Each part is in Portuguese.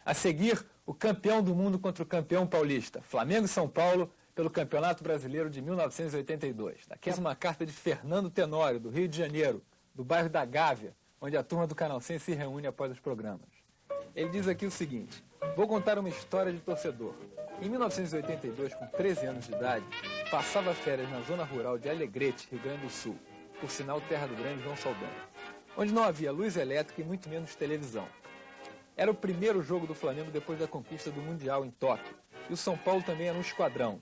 A seguir, o campeão do mundo contra o campeão paulista, Flamengo e São Paulo, pelo Campeonato Brasileiro de 1982. Daqui é uma carta de Fernando Tenório, do Rio de Janeiro, do bairro da Gávea, onde a turma do Canal 100 se reúne após os programas. Ele diz aqui o seguinte: vou contar uma história de torcedor. Em 1982, com 13 anos de idade, passava férias na zona rural de Alegrete, Rio Grande do Sul, por sinal terra do grande João Saldanha, onde não havia luz elétrica e muito menos televisão. Era o primeiro jogo do Flamengo depois da conquista do Mundial em Tóquio, e o São Paulo também era um esquadrão.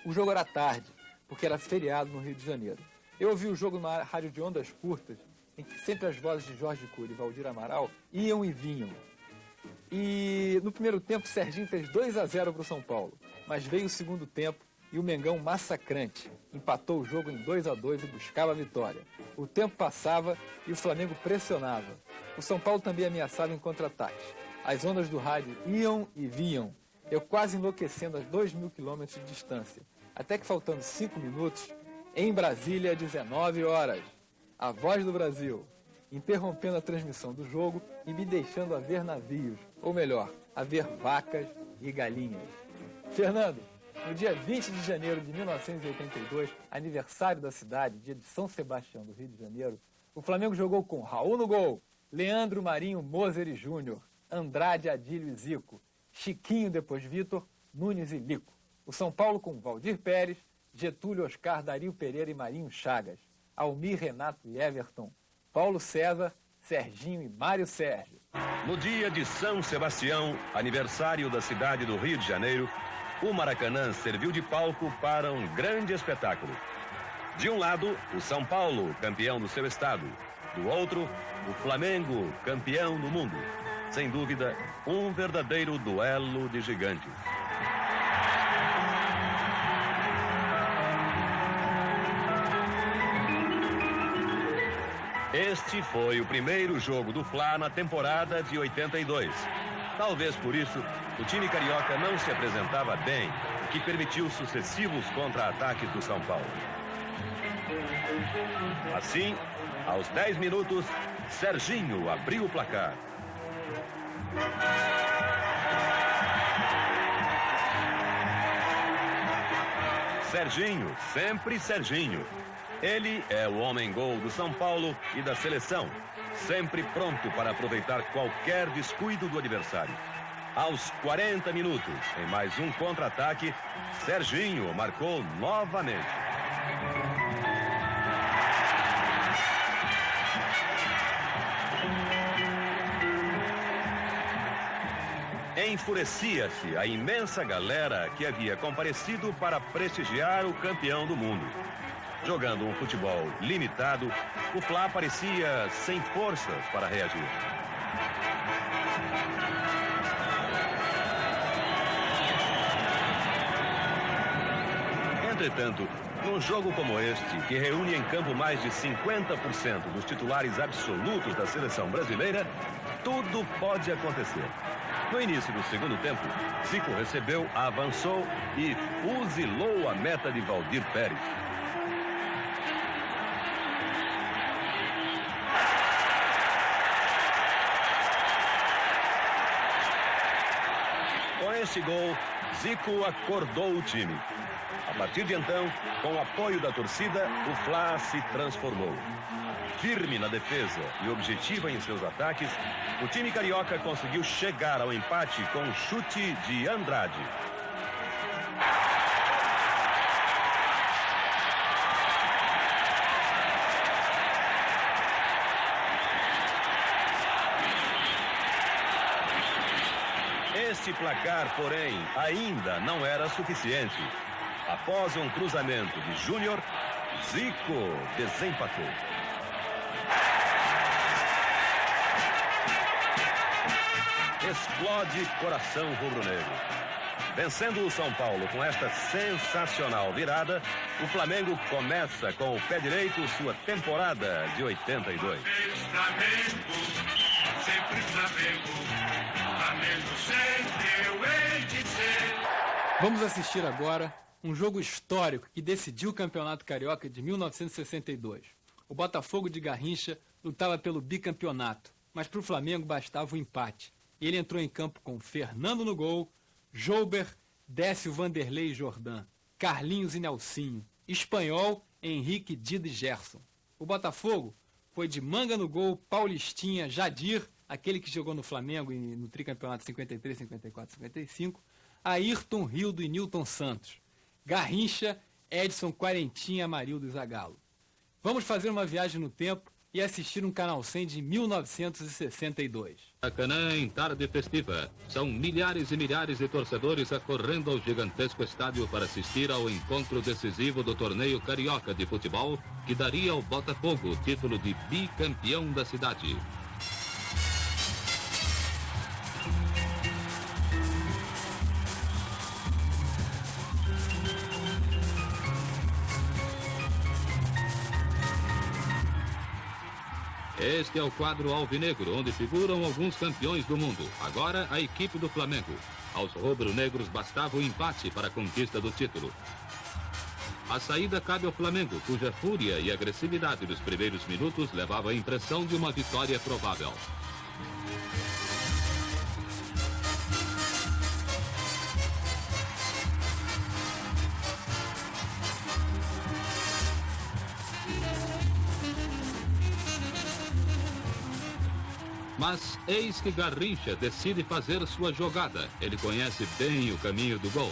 O jogo era tarde, porque era feriado no Rio de Janeiro. Eu ouvi o jogo numa rádio de ondas curtas, em que sempre as vozes de Jorge Cury e Valdir Amaral iam e vinham. E no primeiro tempo, Serginho fez 2-0 para o São Paulo, mas veio o segundo tempo e o Mengão massacrante empatou o jogo em 2-2 e buscava a vitória. O tempo passava e o Flamengo pressionava. O São Paulo também ameaçava em contra-ataques. As ondas do rádio iam e vinham, eu quase enlouquecendo a 2.000 quilômetros de distância. Até que, faltando 5 minutos, em Brasília, 19 horas, a Voz do Brasil, interrompendo a transmissão do jogo e me deixando a ver navios, ou melhor, a ver vacas e galinhas. Fernando, no dia 20 de janeiro de 1982, aniversário da cidade, dia de São Sebastião do Rio de Janeiro, o Flamengo jogou com Raul no gol, Leandro, Marinho, Moser e Júnior, Andrade, Adílio e Zico, Chiquinho, depois Vitor, Nunes e Lico. O São Paulo com Valdir Pérez, Getúlio, Oscar, Dario Pereira e Marinho Chagas, Almir, Renato e Everton, Paulo César, Serginho e Mário Sérgio. No dia de São Sebastião, aniversário da cidade do Rio de Janeiro, o Maracanã serviu de palco para um grande espetáculo. De um lado, o São Paulo, campeão do seu estado. Do outro, o Flamengo, campeão do mundo. Sem dúvida, um verdadeiro duelo de gigantes. Este foi o primeiro jogo do Fla na temporada de 82. Talvez por isso, o time carioca não se apresentava bem, o que permitiu sucessivos contra-ataques do São Paulo. Assim, aos 10 minutos, Serginho abriu o placar. Serginho, sempre Serginho. Ele é o homem-gol do São Paulo e da seleção, sempre pronto para aproveitar qualquer descuido do adversário. Aos 40 minutos, em mais um contra-ataque, Serginho marcou novamente. Enfurecia-se a imensa galera que havia comparecido para prestigiar o campeão do mundo. Jogando um futebol limitado, o Fla parecia sem forças para reagir. Entretanto, num jogo como este, que reúne em campo mais de 50% dos titulares absolutos da seleção brasileira, tudo pode acontecer. No início do segundo tempo, Zico recebeu, avançou e fuzilou a meta de Valdir Pérez. Com este gol, Zico acordou o time. A partir de então, com o apoio da torcida, o Fla se transformou. Firme na defesa e objetiva em seus ataques, o time carioca conseguiu chegar ao empate com um chute de Andrade. Este placar, porém, ainda não era suficiente. Após um cruzamento de Júnior, Zico desempatou. Explode coração rubro-negro. Vencendo o São Paulo com esta sensacional virada, o Flamengo começa com o pé direito sua temporada de 82. Flamengo, sempre Flamengo, Flamengo sempre eu hei de ser. Vamos assistir agora um jogo histórico que decidiu o Campeonato Carioca de 1962. O Botafogo de Garrincha lutava pelo bicampeonato, mas para o Flamengo bastava o empate. e ele entrou em campo com Fernando no gol, Jouber, Décio, Vanderlei e Jordan, Carlinhos e Nelsinho, Espanhol, Henrique, Dida e Gerson. O Botafogo foi de Manga no gol, Paulistinha, Jadir, aquele que jogou no Flamengo e no tricampeonato 53, 54, 55, Ayrton, Rildo e Nilton Santos, Garrincha, Edson, Quarentinha, Amarildo e Zagallo. Vamos fazer uma viagem no tempo e assistir um Canal 100 de 1962. Maracanã em tarde festiva. São milhares e milhares de torcedores acorrendo ao gigantesco estádio para assistir ao encontro decisivo do torneio carioca de futebol que daria ao Botafogo o título de bicampeão da cidade. Este é o quadro alvinegro, onde figuram alguns campeões do mundo. Agora, a equipe do Flamengo. Aos rubro-negros bastava o empate para a conquista do título. A saída cabe ao Flamengo, cuja fúria e agressividade dos primeiros minutos levava a impressão de uma vitória provável. Mas eis que Garrincha decide fazer sua jogada. Ele conhece bem o caminho do gol.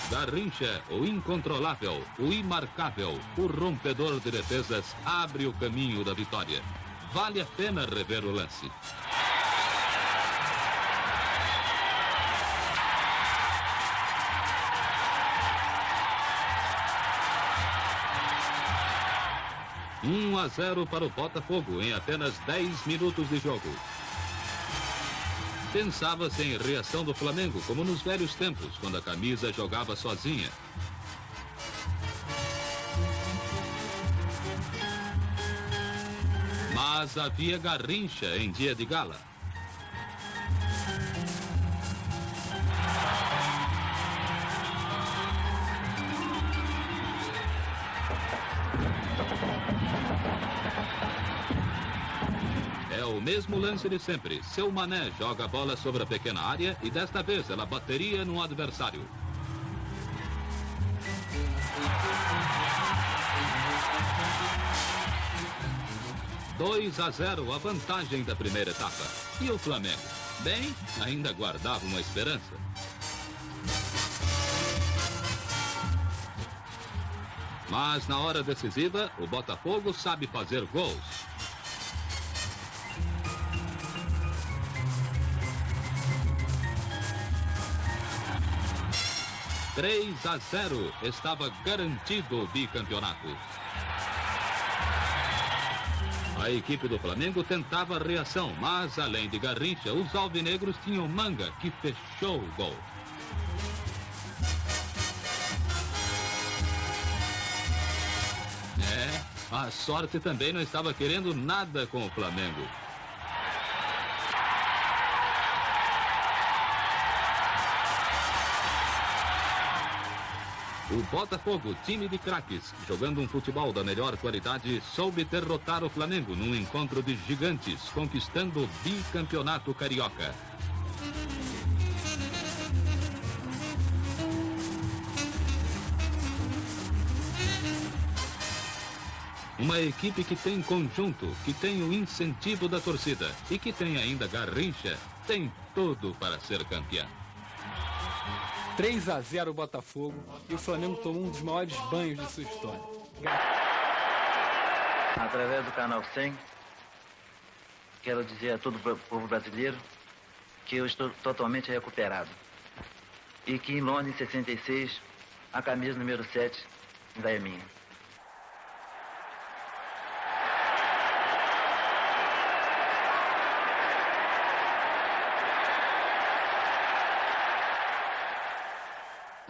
Garrincha, o incontrolável, o imarcável, o rompedor de defesas, abre o caminho da vitória. Vale a pena rever o lance. Um 1-0 para o Botafogo em apenas 10 minutos de jogo. Pensava-se em reação do Flamengo, como nos velhos tempos, quando a camisa jogava sozinha. Mas havia Garrincha em dia de gala. O mesmo lance de sempre. Seu Mané joga a bola sobre a pequena área e desta vez ela bateria no adversário. (2-0) a vantagem da primeira etapa. E o Flamengo? Bem, ainda guardava uma esperança. Mas na hora decisiva, o Botafogo sabe fazer gols. 3-0, estava garantido o bicampeonato. A equipe do Flamengo tentava a reação, mas além de Garrincha, os alvinegros tinham Manga, que fechou o gol. A sorte também não estava querendo nada com o Flamengo. O Botafogo, time de craques, jogando um futebol da melhor qualidade, soube derrotar o Flamengo num encontro de gigantes, conquistando o bicampeonato carioca. Uma equipe que tem conjunto, que tem o incentivo da torcida e que tem ainda Garrincha, tem tudo para ser campeão. 3-0 o Botafogo e o Flamengo tomou um dos maiores banhos de sua história. Através do Canal 100, quero dizer a todo o povo brasileiro que eu estou totalmente recuperado. E que em Londres, em 66, a camisa número 7 ainda é minha.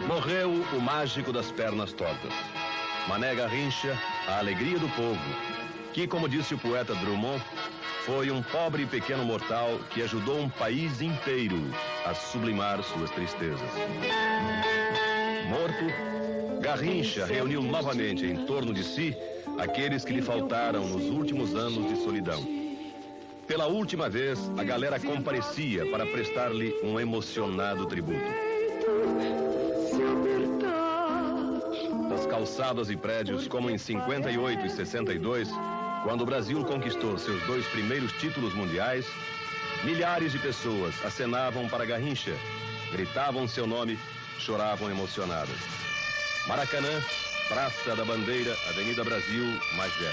Morreu o mágico das pernas tortas. Mané Garrincha, a alegria do povo, que, como disse o poeta Drummond, foi um pobre e pequeno mortal que ajudou um país inteiro a sublimar suas tristezas. Morto, Garrincha reuniu novamente em torno de si aqueles que lhe faltaram nos últimos anos de solidão. Pela última vez, a galera comparecia para prestar-lhe um emocionado tributo. Nas calçadas e prédios, como em 58 e 62, quando o Brasil conquistou seus 2 primeiros títulos mundiais, milhares de pessoas acenavam para Garrincha, gritavam seu nome, choravam emocionadas. Maracanã, Praça da Bandeira, Avenida Brasil, Magé.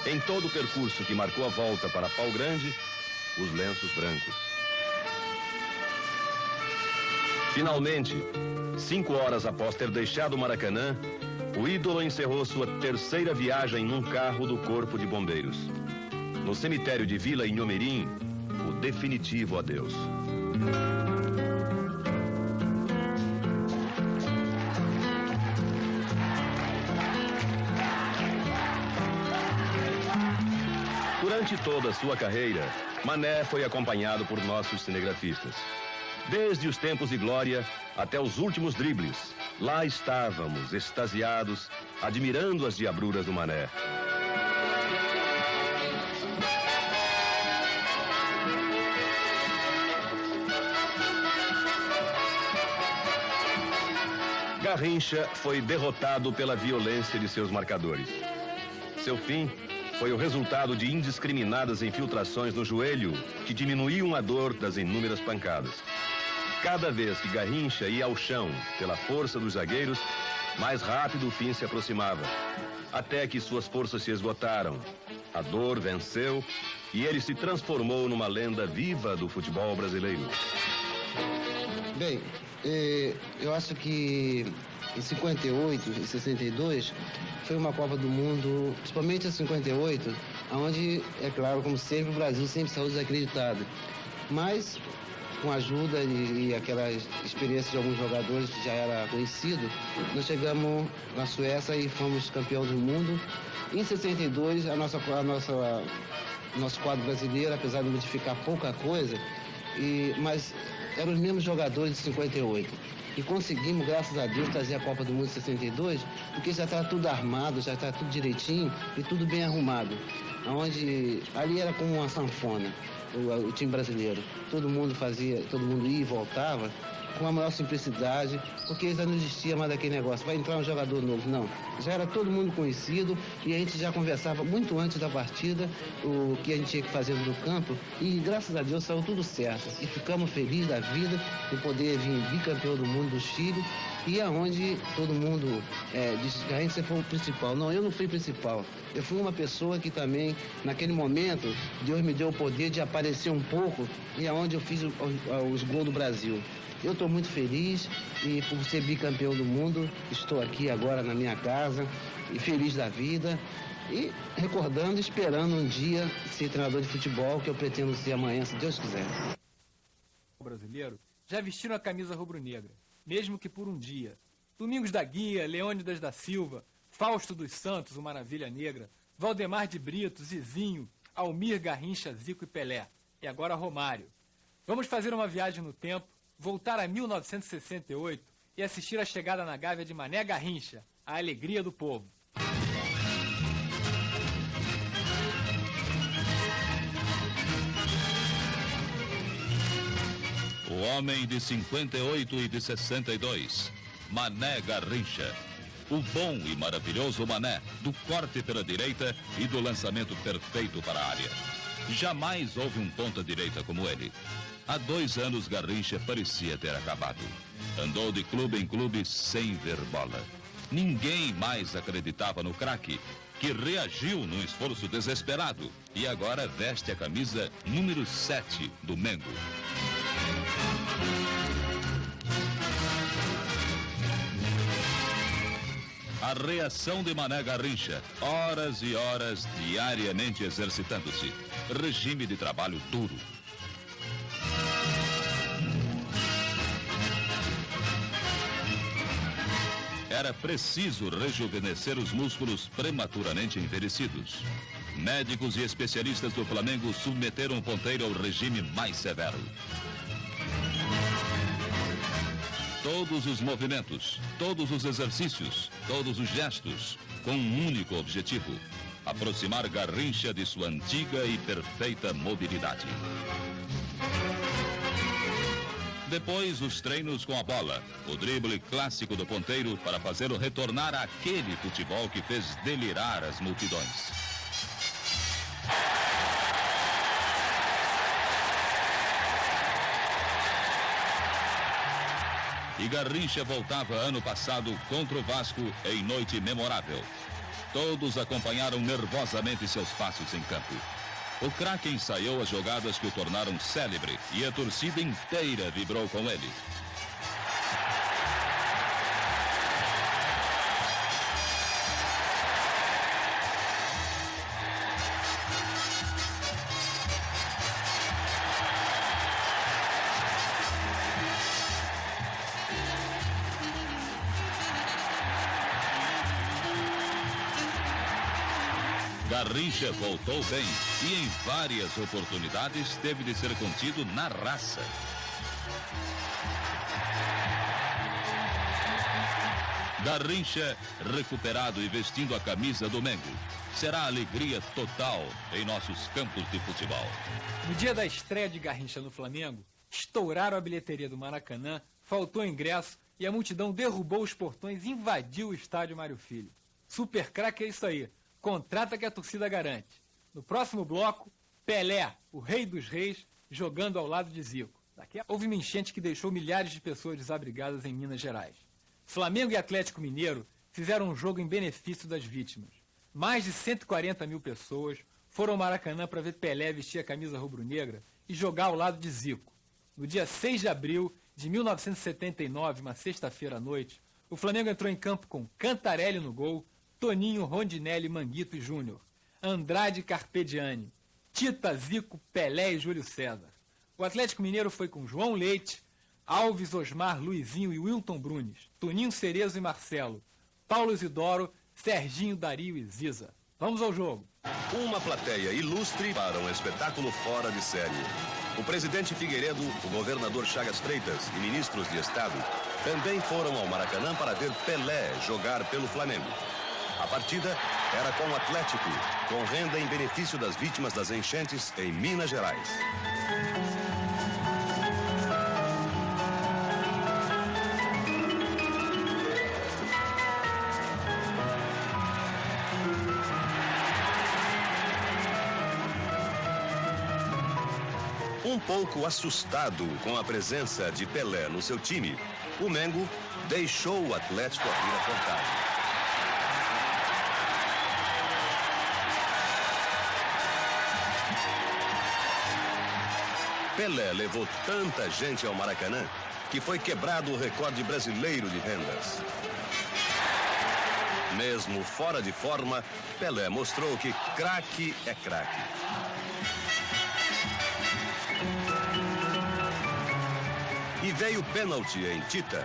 Em todo o percurso que marcou a volta para Pau Grande, os lenços brancos. Finalmente, 5 horas após ter deixado o Maracanã, o ídolo encerrou sua 3ª viagem num carro do Corpo de Bombeiros. No cemitério de Vila Inhomerim, o definitivo adeus. Durante toda a sua carreira, Mané foi acompanhado por nossos cinegrafistas. Desde os tempos de glória até os últimos dribles, lá estávamos, extasiados, admirando as diabruras do Mané. Garrincha foi derrotado pela violência de seus marcadores. Seu fim foi o resultado de indiscriminadas infiltrações no joelho que diminuíam a dor das inúmeras pancadas. Cada vez que Garrincha ia ao chão pela força dos zagueiros, mais rápido o fim se aproximava, até que suas forças se esgotaram. A dor venceu e ele se transformou numa lenda viva do futebol brasileiro. Bem, eu acho que em 58 e 62 foi uma Copa do Mundo, principalmente em 58, onde, é claro, como sempre, o Brasil sempre saiu desacreditado. Mas, com a ajuda e aquela experiência de alguns jogadores que já era conhecido, nós chegamos na Suécia e fomos campeão do mundo. Em 62, nosso quadro brasileiro, apesar de modificar pouca coisa, mas eram os mesmos jogadores de 58. E conseguimos, graças a Deus, trazer a Copa do Mundo de 62, porque já estava tudo armado, já estava tudo direitinho e tudo bem arrumado. Ali era como uma sanfona, o time brasileiro. Todo mundo ia e voltava com a maior simplicidade, porque já não existia mais aquele negócio, vai entrar um jogador novo, não. Já era todo mundo conhecido e a gente já conversava muito antes da partida o que a gente tinha que fazer no campo e graças a Deus saiu tudo certo. E ficamos felizes da vida de poder vir bicampeão do mundo do Chile e aonde todo mundo disse que a gente foi o principal. Não, eu não fui principal. Eu fui uma pessoa que também, naquele momento, Deus me deu o poder de aparecer um pouco e aonde eu fiz os gols do Brasil. Eu estou muito feliz e por ser bicampeão do mundo, estou aqui agora na minha casa e feliz da vida e recordando, esperando um dia ser treinador de futebol, que eu pretendo ser amanhã, se Deus quiser. O brasileiro já vestiram a camisa rubro-negra, mesmo que por um dia. Domingos da Guia, Leônidas da Silva, Fausto dos Santos, o Maravilha Negra, Valdemar de Brito, Zizinho, Almir, Garrincha, Zico e Pelé. E agora Romário. Vamos fazer uma viagem no tempo, voltar a 1968 e assistir a chegada na Gávea de Mané Garrincha, a alegria do povo. O homem de 58 e de 62, Mané Garrincha. O bom e maravilhoso Mané, do corte pela direita e do lançamento perfeito para a área. Jamais houve um ponta-direita como ele. Há 2 anos Garrincha parecia ter acabado. Andou de clube em clube sem ver bola. Ninguém mais acreditava no craque, que reagiu num esforço desesperado e agora veste a camisa número 7 do Mengo. A reação de Mané Garrincha, horas e horas diariamente exercitando-se. Regime de trabalho duro. Era preciso rejuvenescer os músculos prematuramente envelhecidos. Médicos e especialistas do Flamengo submeteram o ponteiro ao regime mais severo. Todos os movimentos, todos os exercícios, todos os gestos, com um único objetivo: aproximar Garrincha de sua antiga e perfeita mobilidade. Depois, os treinos com a bola, o drible clássico do ponteiro para fazê-lo retornar àquele futebol que fez delirar as multidões. E Garrincha voltava ano passado contra o Vasco em noite memorável. Todos acompanharam nervosamente seus passos em campo. O craque ensaiou as jogadas que o tornaram célebre e a torcida inteira vibrou com ele. Garrincha voltou bem e em várias oportunidades teve de ser contido na raça. Garrincha, recuperado e vestindo a camisa do Mengo, será alegria total em nossos campos de futebol. No dia da estreia de Garrincha no Flamengo, estouraram a bilheteria do Maracanã, faltou ingresso e a multidão derrubou os portões e invadiu o estádio Mário Filho. Super craque é isso aí. Contrata que a torcida garante. No próximo bloco, Pelé, o rei dos reis, jogando ao lado de Zico. Houve uma enchente que deixou milhares de pessoas desabrigadas em Minas Gerais. Flamengo e Atlético Mineiro fizeram um jogo em benefício das vítimas. Mais de 140 mil pessoas foram ao Maracanã para ver Pelé vestir a camisa rubro-negra e jogar ao lado de Zico. No dia 6 de abril de 1979, uma sexta-feira à noite, o Flamengo entrou em campo com Cantarelli no gol, Toninho, Rondinelli, Manguito e Júnior, Andrade e Carpegiani, Tita, Zico, Pelé e Júlio César. O Atlético Mineiro foi com João Leite, Alves, Osmar, Luizinho e Wilton Brunes, Toninho Cerezo e Marcelo, Paulo Isidoro, Serginho, Dario e Ziza. Vamos ao jogo. Uma plateia ilustre para um espetáculo fora de série. O presidente Figueiredo, o governador Chagas Freitas e ministros de Estado também foram ao Maracanã para ver Pelé jogar pelo Flamengo. A partida era com o Atlético, com renda em benefício das vítimas das enchentes em Minas Gerais. Um pouco assustado com a presença de Pelé no seu time, o Mengo deixou o Atlético abrir a contagem. Pelé levou tanta gente ao Maracanã que foi quebrado o recorde brasileiro de rendas. Mesmo fora de forma, Pelé mostrou que craque é craque. E veio o pênalti em Tita.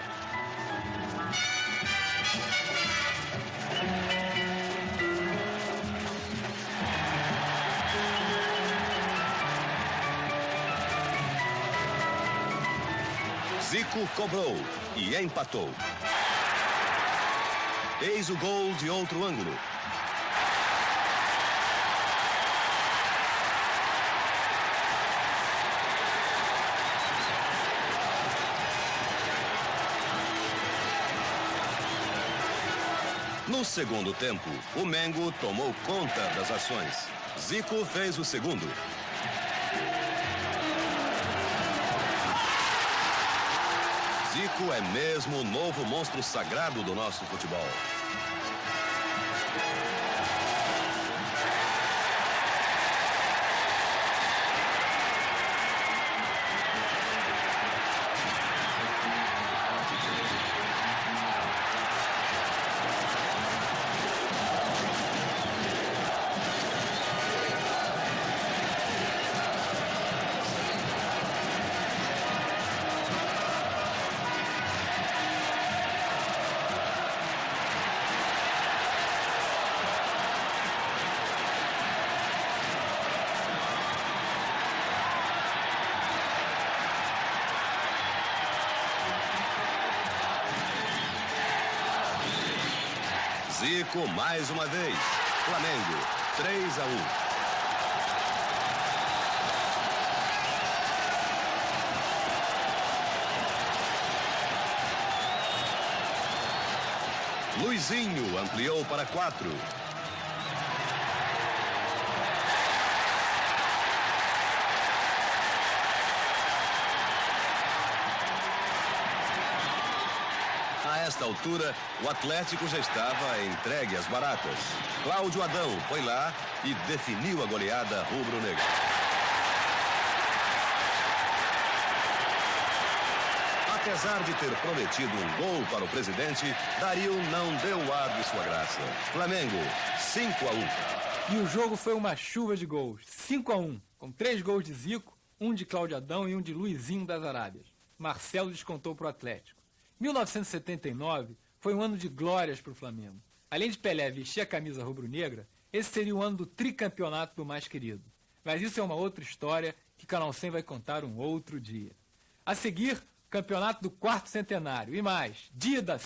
Zico cobrou e empatou. Eis o gol de outro ângulo. No segundo tempo, o Mengo tomou conta das ações. Zico fez o segundo. Zico é mesmo o novo monstro sagrado do nosso futebol. Zico mais uma vez. Flamengo, 3-1. Luizinho ampliou para 4. A esta altura, o Atlético já estava entregue às baratas. Cláudio Adão foi lá e definiu a goleada rubro-negra. Apesar de ter prometido um gol para o presidente, Dario não deu ar de sua graça. Flamengo, 5-1. E o jogo foi uma chuva de gols, 5-1, com 3 gols de Zico, um de Cláudio Adão e um de Luizinho das Arábias. Marcelo descontou para o Atlético. 1979 foi um ano de glórias para o Flamengo. Além de Pelé vestir a camisa rubro-negra, esse seria o ano do tricampeonato do mais querido. Mas isso é uma outra história que Canal 100 vai contar um outro dia. A seguir, campeonato do 4º centenário e mais, dia da...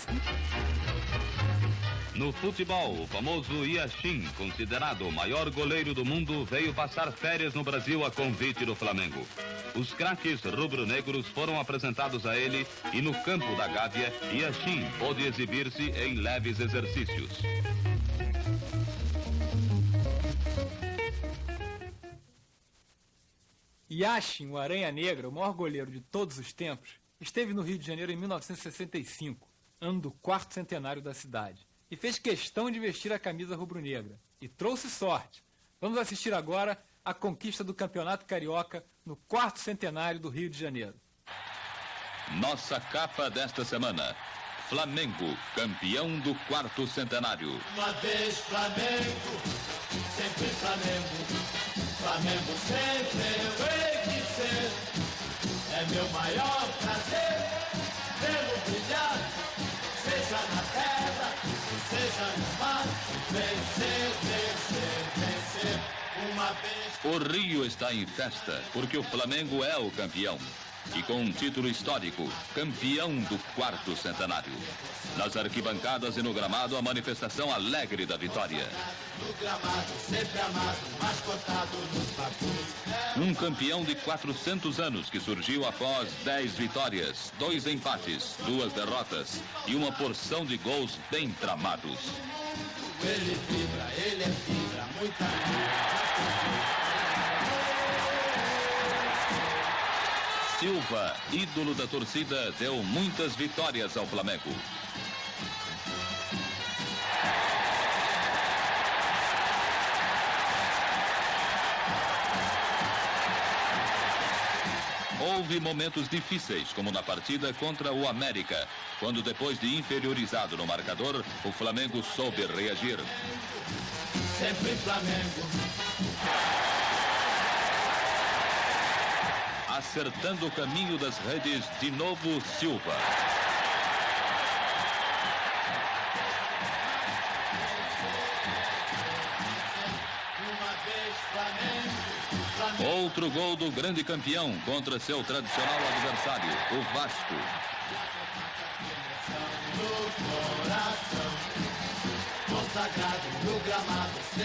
No futebol, o famoso Yashin, considerado o maior goleiro do mundo, veio passar férias no Brasil a convite do Flamengo. Os craques rubro-negros foram apresentados a ele e no campo da Gávea, Yashin pôde exibir-se em leves exercícios. Yashin, o Aranha Negra, o maior goleiro de todos os tempos, esteve no Rio de Janeiro em 1965, ano do 4º centenário da cidade, e fez questão de vestir a camisa rubro-negra. E trouxe sorte. Vamos assistir agora a conquista do Campeonato Carioca no 4º centenário do Rio de Janeiro. Nossa capa desta semana: Flamengo, campeão do 4º centenário. Uma vez Flamengo, sempre Flamengo. Flamengo sempre eu hei de ser. É meu maior prazer vê-lo brilhar, seja na terra, seja no mar. Vencer, vencer, vencer, uma vez. O Rio está em festa porque o Flamengo é o campeão. E com um título histórico, campeão do 4º centenário. Nas arquibancadas e no gramado, a manifestação alegre da vitória. No gramado, sempre amado, mas cortado nos bagulhos. Um campeão de 400 anos que surgiu após 10 vitórias, 2 empates, 2 derrotas e uma porção de gols bem tramados. Ele vibra, ele é fibra, muita Silva, ídolo da torcida, deu muitas vitórias ao Flamengo. Houve momentos difíceis, como na partida contra o América, quando depois de inferiorizado no marcador, o Flamengo soube reagir. sempre Flamengo. Acertando o caminho das redes, de novo Silva. Outro gol do grande campeão contra seu tradicional adversário, o Vasco.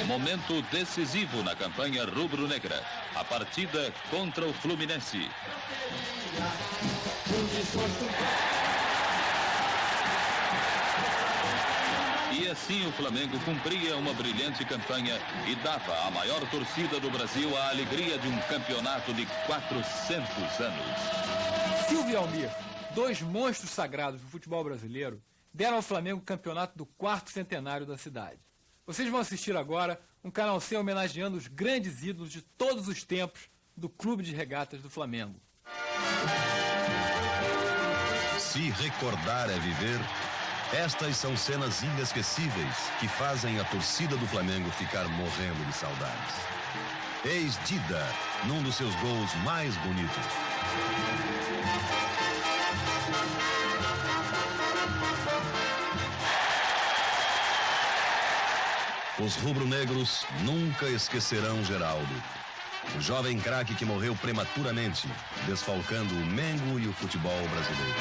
Momento decisivo na campanha rubro-negra. A partida contra o Fluminense. E assim o Flamengo cumpria uma brilhante campanha e dava à maior torcida do Brasil a alegria de um campeonato de 400 anos. Silvio e Almir, dois monstros sagrados do futebol brasileiro, deram ao Flamengo o campeonato do 4º centenário da cidade. Vocês vão assistir agora um Canal 100 homenageando os grandes ídolos de todos os tempos do Clube de Regatas do Flamengo. Se recordar é viver, estas são cenas inesquecíveis que fazem a torcida do Flamengo ficar morrendo de saudades. Eis Dida, num dos seus gols mais bonitos. Os rubro-negros nunca esquecerão Geraldo, o jovem craque que morreu prematuramente, desfalcando o Mengo e o futebol brasileiro.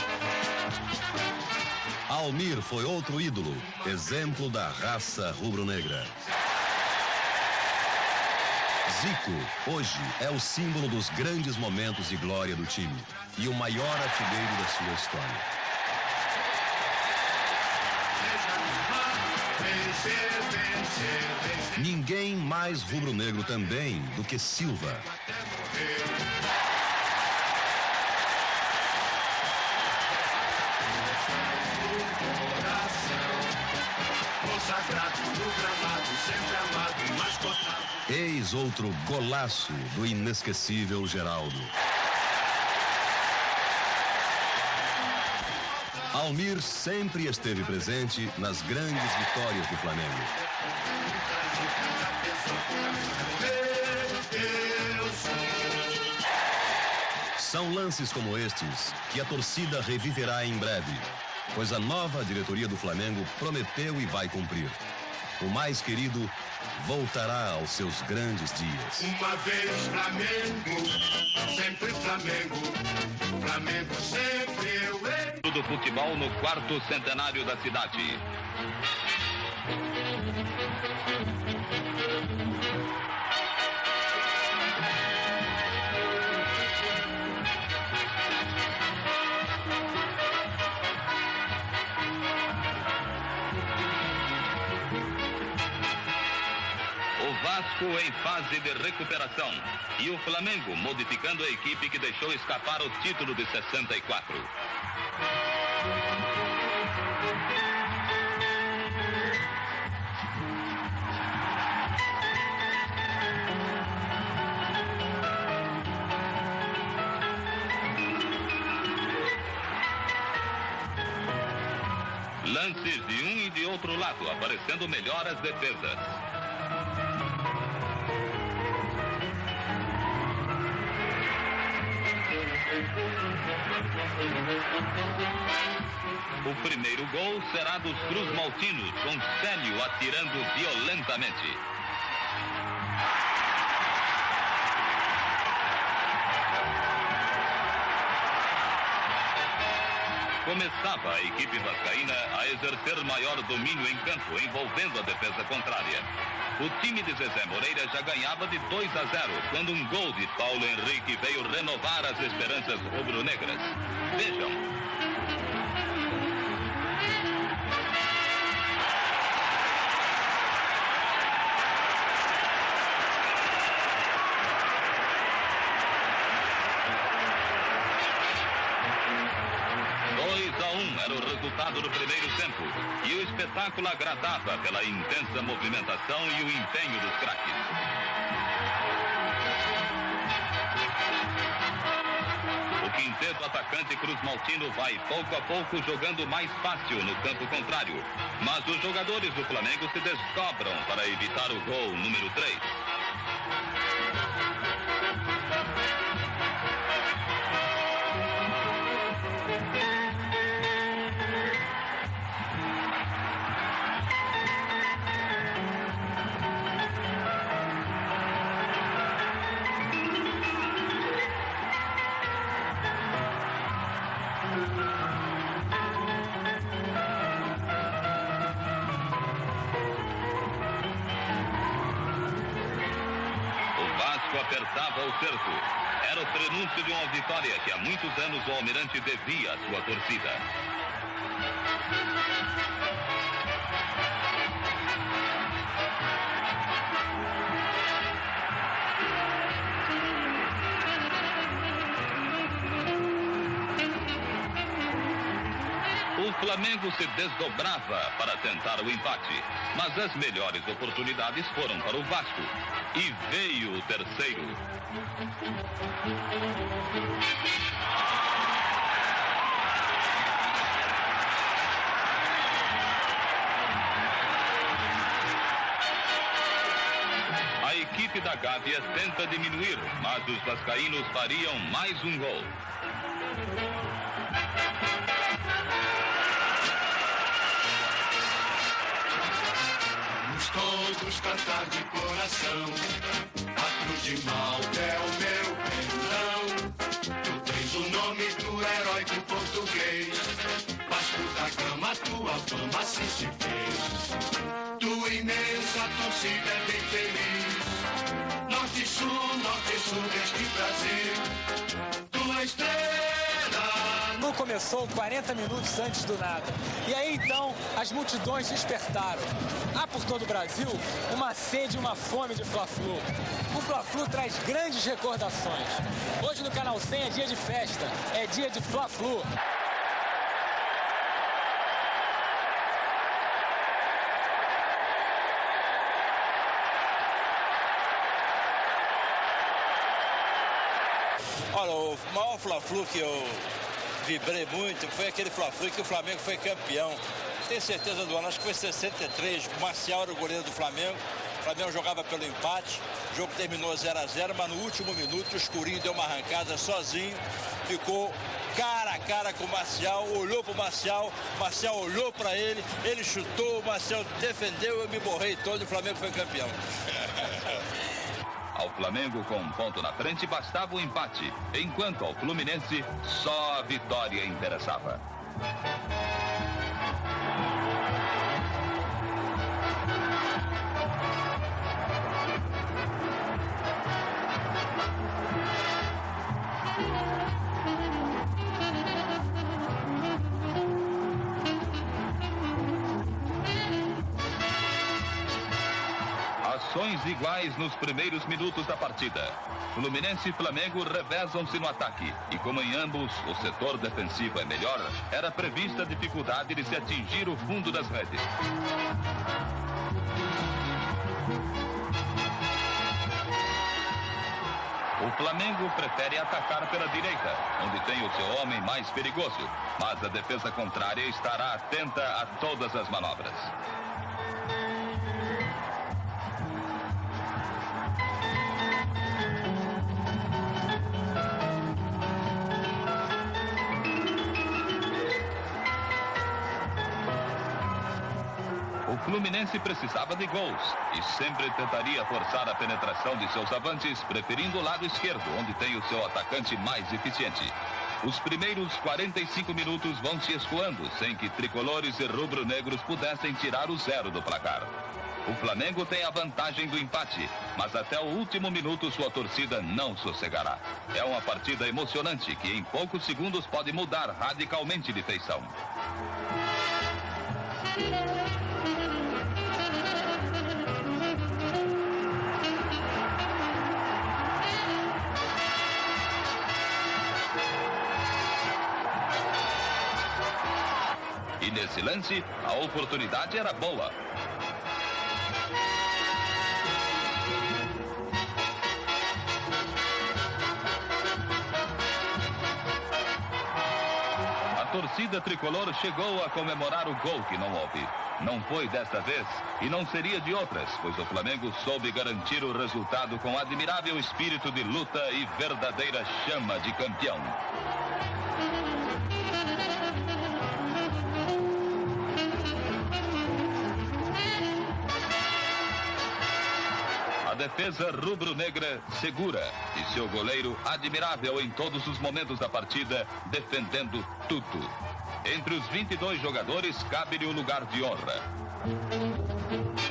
Almir foi outro ídolo, exemplo da raça rubro-negra. Zico, hoje, é o símbolo dos grandes momentos de glória do time e o maior artilheiro da sua história. Ninguém mais rubro-negro também do que Silva. Eis outro golaço do inesquecível Geraldo. Almir sempre esteve presente nas grandes vitórias do Flamengo. São lances como estes que a torcida reviverá em breve, pois a nova diretoria do Flamengo prometeu e vai cumprir. O mais querido voltará aos seus grandes dias. Uma vez Flamengo, sempre Flamengo, Flamengo sempre eu. Do futebol no 4º centenário da cidade. Vasco em fase de recuperação e o Flamengo modificando a equipe que deixou escapar o título de 64. Lances de um e de outro lado, aparecendo melhor as defesas. O primeiro gol será dos Cruz Maltinos, com Célio atirando violentamente. Começava a equipe vascaína a exercer maior domínio em campo, envolvendo a defesa contrária. O time de Zezé Moreira já ganhava de 2-0, quando um gol de Paulo Henrique veio renovar as esperanças rubro-negras. Vejam. Era o resultado do primeiro tempo e o espetáculo agradava pela intensa movimentação e o empenho dos craques. O quinteto atacante Cruz Maltino vai pouco a pouco jogando mais fácil no campo contrário, mas os jogadores do Flamengo se desdobram para evitar o gol número 3. Apertava o cerco. Era o prenúncio de uma vitória que há muitos anos o Almirante devia à sua torcida. O Flamengo se desdobrava para tentar o empate, mas as melhores oportunidades foram para o Vasco. E veio o terceiro. A equipe da Gávea tenta diminuir, mas os vascaínos fariam mais um gol. Todos cantar de coração, a cruz de Malta é o meu pendão. Tu tens o nome do heróico português, Vasco da Gama. tua fama assim se fez. Tua imensa torcida é bem feliz. Norte e sul deste Brasil. Tua estrela. Começou 40 minutos antes do nada. E aí então as multidões despertaram. Há por todo o Brasil uma sede e uma fome de Fla-Flu. O Fla-Flu traz grandes recordações. Hoje no Canal 100 é dia de festa, é dia de Fla-Flu. Olha, o maior Fla-Flu que eu vibrei muito foi aquele Fla-Flu que o Flamengo foi campeão. Tenho certeza do ano, acho que foi 63. O Marcial era o goleiro do Flamengo. O Flamengo jogava pelo empate. O jogo terminou 0-0, mas no último minuto o Escurinho deu uma arrancada sozinho. Ficou cara a cara com o Marcial, olhou para o Marcial olhou para ele, ele chutou, o Marcial defendeu, eu me borrei todo e o Flamengo foi campeão. Ao Flamengo, com um ponto na frente, bastava o empate, enquanto ao Fluminense, só a vitória interessava. Ações iguais nos primeiros minutos da partida. Fluminense e Flamengo revezam-se no ataque. E como em ambos o setor defensivo é melhor, era prevista a dificuldade de se atingir o fundo das redes. O Flamengo prefere atacar pela direita, onde tem o seu homem mais perigoso. Mas a defesa contrária estará atenta a todas as manobras. O Fluminense precisava de gols e sempre tentaria forçar a penetração de seus avantes, preferindo o lado esquerdo, onde tem o seu atacante mais eficiente. Os primeiros 45 minutos vão se escoando, sem que tricolores e rubro-negros pudessem tirar o zero do placar. O Flamengo tem a vantagem do empate, mas até o último minuto sua torcida não sossegará. É uma partida emocionante que em poucos segundos pode mudar radicalmente de feição. E nesse lance, a oportunidade era boa. A torcida tricolor chegou a comemorar o gol que não houve. Não foi desta vez e não seria de outras, pois o Flamengo soube garantir o resultado com admirável espírito de luta e verdadeira chama de campeão. A defesa rubro-negra segura e seu goleiro admirável em todos os momentos da partida, defendendo tudo. Entre os 22 jogadores, cabe-lhe o lugar de honra.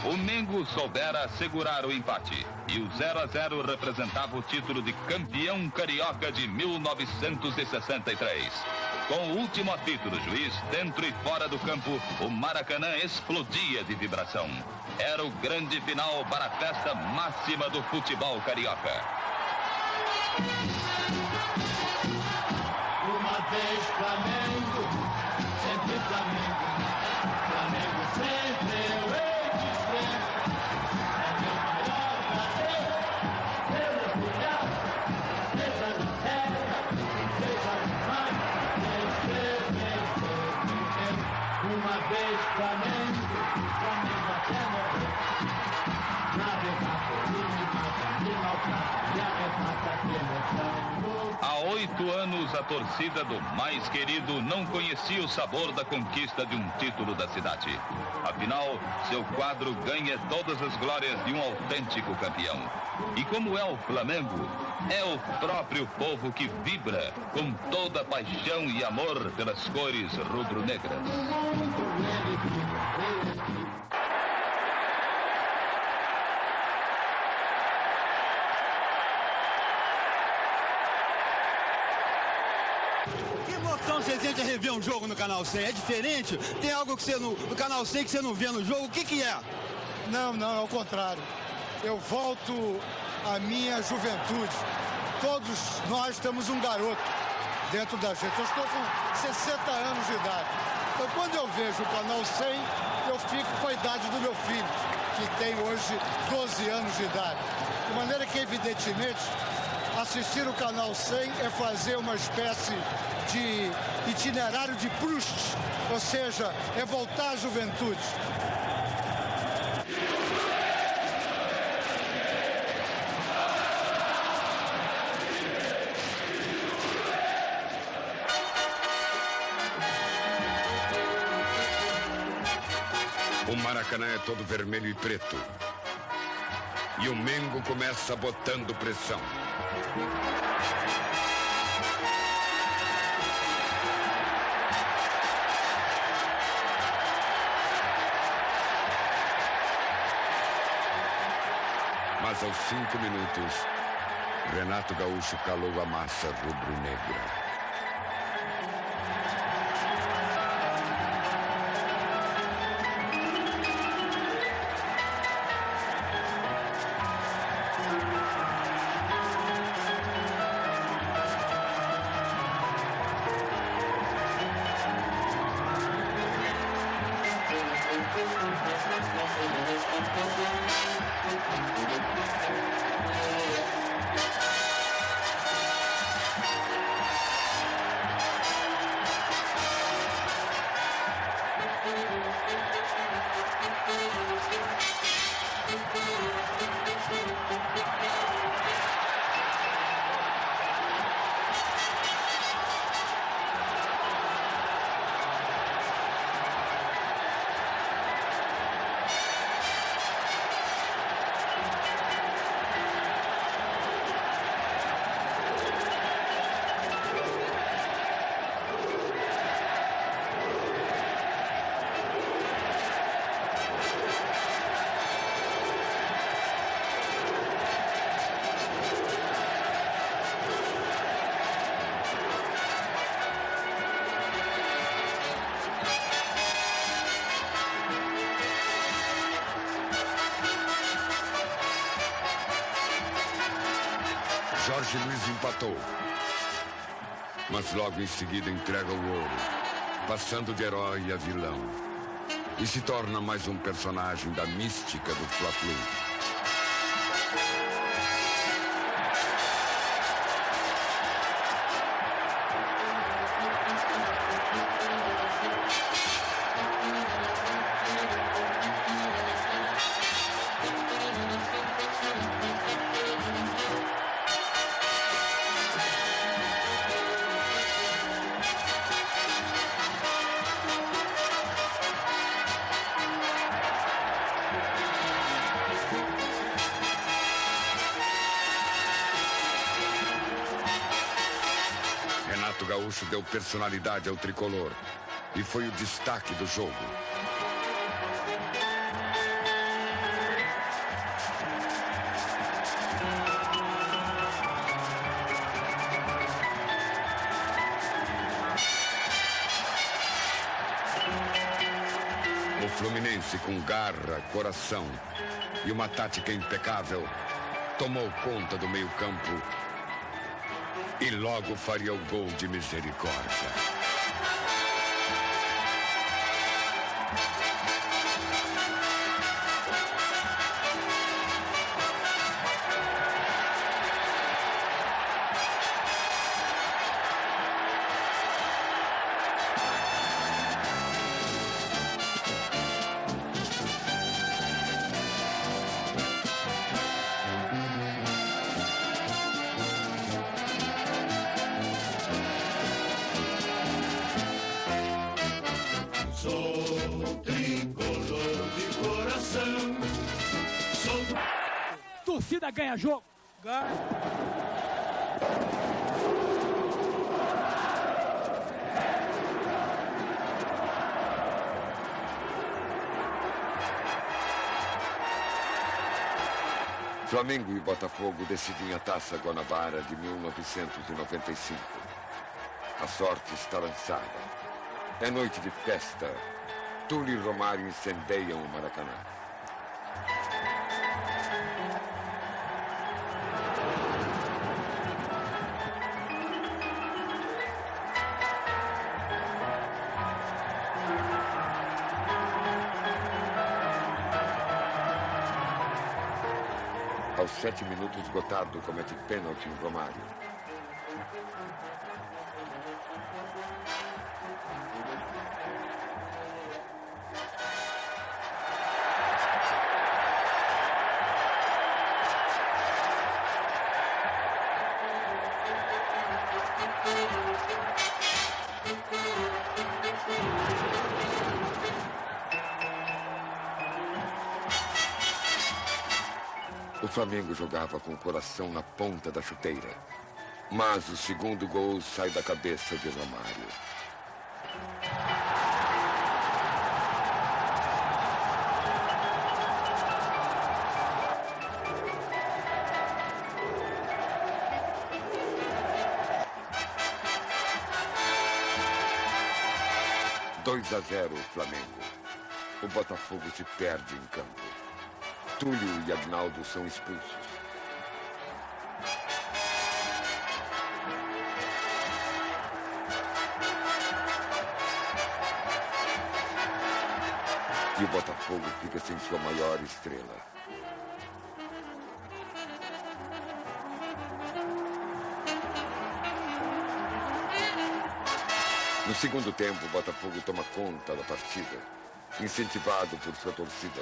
O Mengo soubera segurar o empate e o 0-0 representava o título de campeão carioca de 1963. Com o último apito do juiz, dentro e fora do campo, o Maracanã explodia de vibração. Era o grande final para a festa máxima do futebol carioca. Uma vez Flamengo, sempre Flamengo. Flamengo sempre eu hei de ser. É meu maior prazer, meu orgulhar, seja na terra, seja no mar, vencer. Uma vez Flamengo, Flamengo até morrer. Navegar por mim, maltrata e arrebata que emoção. Há 8 anos, a torcida do mais querido não conhecia o sabor da conquista de um título da cidade. Afinal, seu quadro ganha todas as glórias de um autêntico campeão. E como é o Flamengo, é o próprio povo que vibra com toda a paixão e amor pelas cores rubro-negras. Que emoção você sente a rever um jogo no Canal 100? É diferente? Tem algo que você no Canal 100 que você não vê no jogo? O que é? Não, é o contrário. Eu volto à minha juventude. Todos nós temos um garoto dentro da gente. Eu estou com 60 anos de idade. Então, quando eu vejo o Canal 100, eu fico com a idade do meu filho, que tem hoje 12 anos de idade. De maneira que, evidentemente, assistir o Canal 100 é fazer uma espécie de itinerário de Proust, ou seja, é voltar à juventude. O Maracanã é todo vermelho e preto. E o Mengo começa botando pressão. Mas aos 5 minutos, Renato Gaúcho calou a massa rubro-negra. Jorge Luiz empatou, mas logo em seguida entrega o ouro, passando de herói a vilão, e se torna mais um personagem da mística do Fla-Flu. Renato Gaúcho deu personalidade ao tricolor e foi o destaque do jogo. O Fluminense, com garra, coração e uma tática impecável, tomou conta do meio-campo e logo faria o gol de misericórdia. torcida ganha jogo. Ganha. Flamengo e Botafogo decidem a Taça Guanabara de 1995. A sorte está lançada. É noite de festa. Túlio e Romário incendeiam o Maracanã. Aos 7 minutos, Gotardo comete pênalti em Romário. O Flamengo jogava com o coração na ponta da chuteira. Mas o segundo gol sai da cabeça de Romário. Dois a 0 Flamengo. O Botafogo se perde em campo. Túlio e Agnaldo são expulsos. E o Botafogo fica sem sua maior estrela. No segundo tempo, o Botafogo toma conta da partida, incentivado por sua torcida.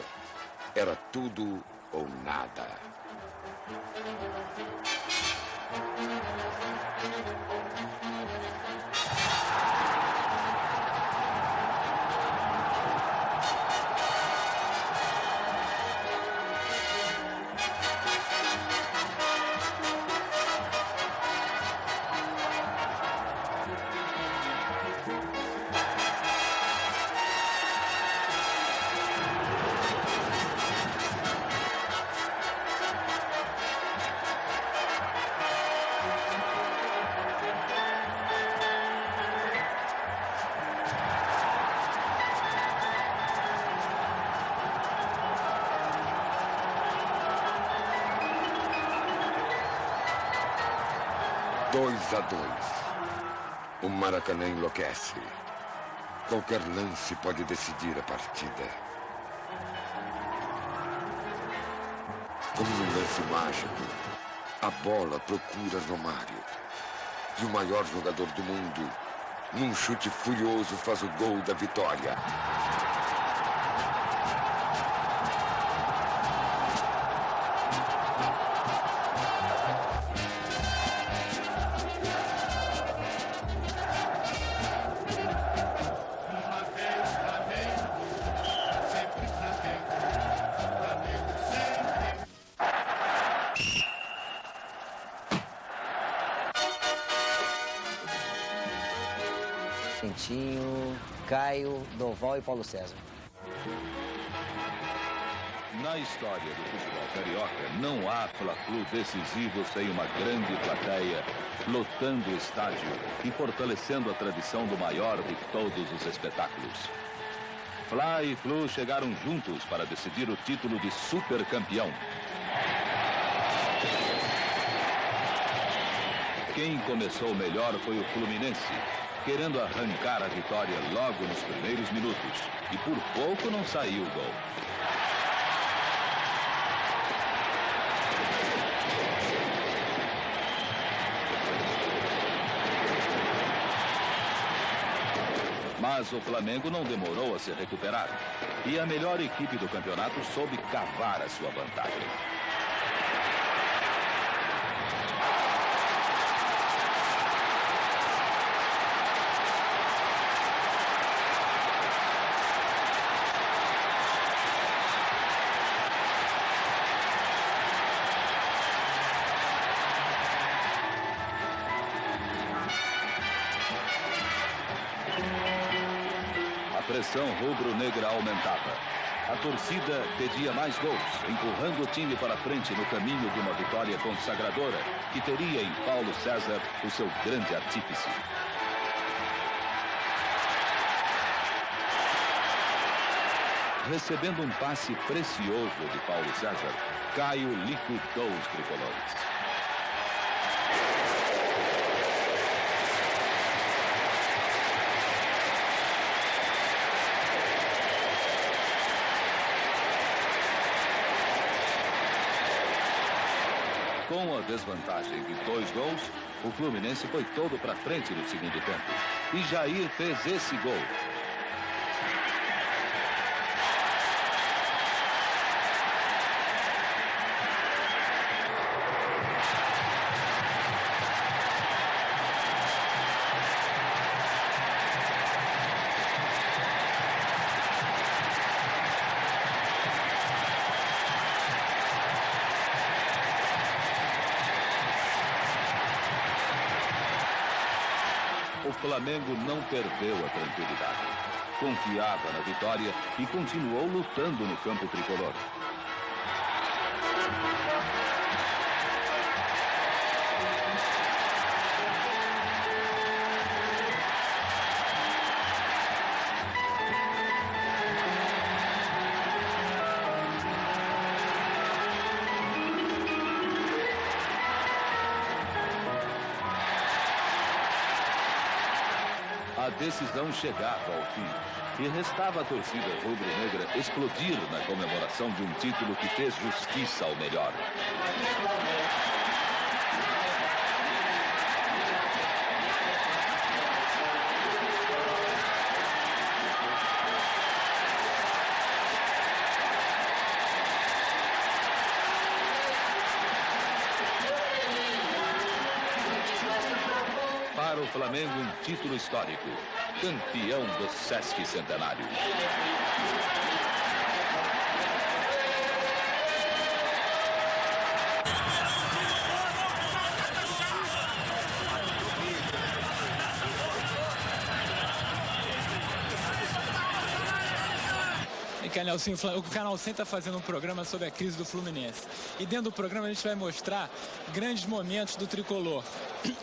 Era tudo ou nada. Dois a 2. O Maracanã enlouquece. Qualquer lance pode decidir a partida. Como num lance mágico, a bola procura Romário. E o maior jogador do mundo, num chute furioso, faz o gol da vitória. Quentinho, Caio, Doval e Paulo César. Na história do futebol carioca, não há Fla-Flu decisivo sem uma grande plateia, lotando o estádio e fortalecendo a tradição do maior de todos os espetáculos. Fla e Flu chegaram juntos para decidir o título de supercampeão. Quem começou melhor foi o Fluminense, querendo arrancar a vitória logo nos primeiros minutos. E por pouco não saiu o gol. Mas o Flamengo não demorou a se recuperar. E a melhor equipe do campeonato soube cavar a sua vantagem. pressão rubro-negra aumentava. A torcida pedia mais gols, empurrando o time para frente no caminho de uma vitória consagradora, que teria em Paulo César o seu grande artífice. Recebendo um passe precioso de Paulo César, Caio liquidou os tricolores. Com a desvantagem de 2 gols, o Fluminense foi todo para frente no segundo tempo. E Jair fez esse gol. O Flamengo não perdeu a tranquilidade. Confiava na vitória e continuou lutando no campo tricolor. A decisão chegava ao fim e restava à torcida rubro-negra explodir na comemoração de um título que fez justiça ao melhor. Para o Flamengo, um título histórico, campeão do Sesc Centenário. O Canal 100 está fazendo um programa sobre a crise do Fluminense. E dentro do programa a gente vai mostrar grandes momentos do tricolor.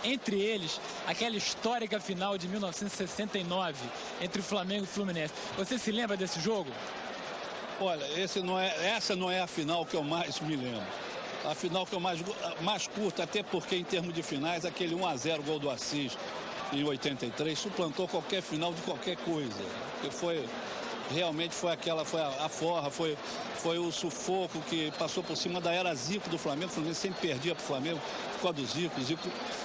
Entre eles, aquela histórica final de 1969 entre Flamengo e Fluminense. Você se lembra desse jogo? Olha, essa não é a final que eu mais me lembro. A final que eu mais curto, até porque em termos de finais, aquele 1-0 gol do Assis em 83 suplantou qualquer final de qualquer coisa. Porque realmente foi a forra, foi o sufoco que passou por cima da era Zico do Flamengo. O Fluminense sempre perdia para o Flamengo por causa do Zico.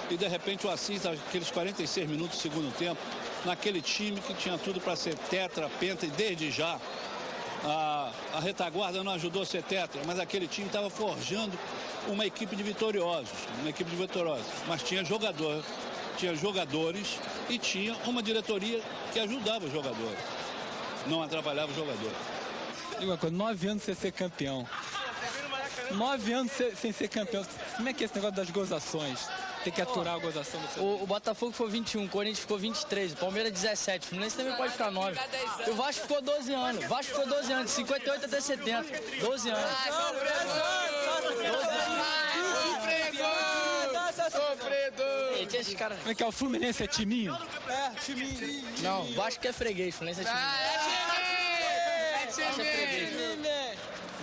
E de repente o Assis, aqueles 46 minutos do segundo tempo, naquele time que tinha tudo para ser tetra, penta, e desde já a retaguarda não ajudou a ser tetra, mas aquele time estava forjando uma equipe de vitoriosos, mas tinha jogadores e tinha uma diretoria que ajudava os jogadores. Não atrapalhava o jogador. Diga uma coisa, 9 anos sem ser campeão. 9 anos sem ser campeão. Como é que é esse negócio das gozações? Tem que aturar a gozação do seu... O Botafogo ficou 21, o Corinthians ficou 23, o Palmeiras 17, o Fluminense também pode ficar 9. E o Vasco ficou 12 anos. O Vasco ficou 12 anos, de 58 até 70. 12 anos. 12 anos. Sofredor! Tinha esses caras. Como é que é? O Fluminense é timinho? É, timinho. Não, o Vasco que é freguês, o Fluminense é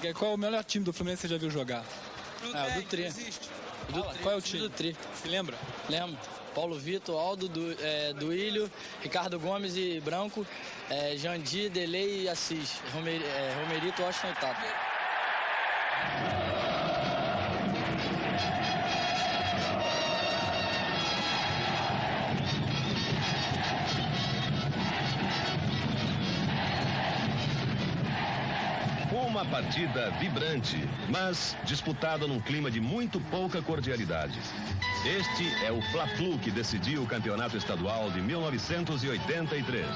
timinho. Qual é o melhor time do Fluminense que você já viu jogar? O do Tri. Qual é o time? Do Tri. Se lembra? Lembro. Paulo Vitor, Aldo, Duílio, Ricardo Gomes e Branco, Jandir, Delei e Assis, Romerito, Washington e Tato. Uma partida vibrante, mas disputada num clima de muito pouca cordialidade. Este é o Fla-Flu que decidiu o campeonato estadual de 1983.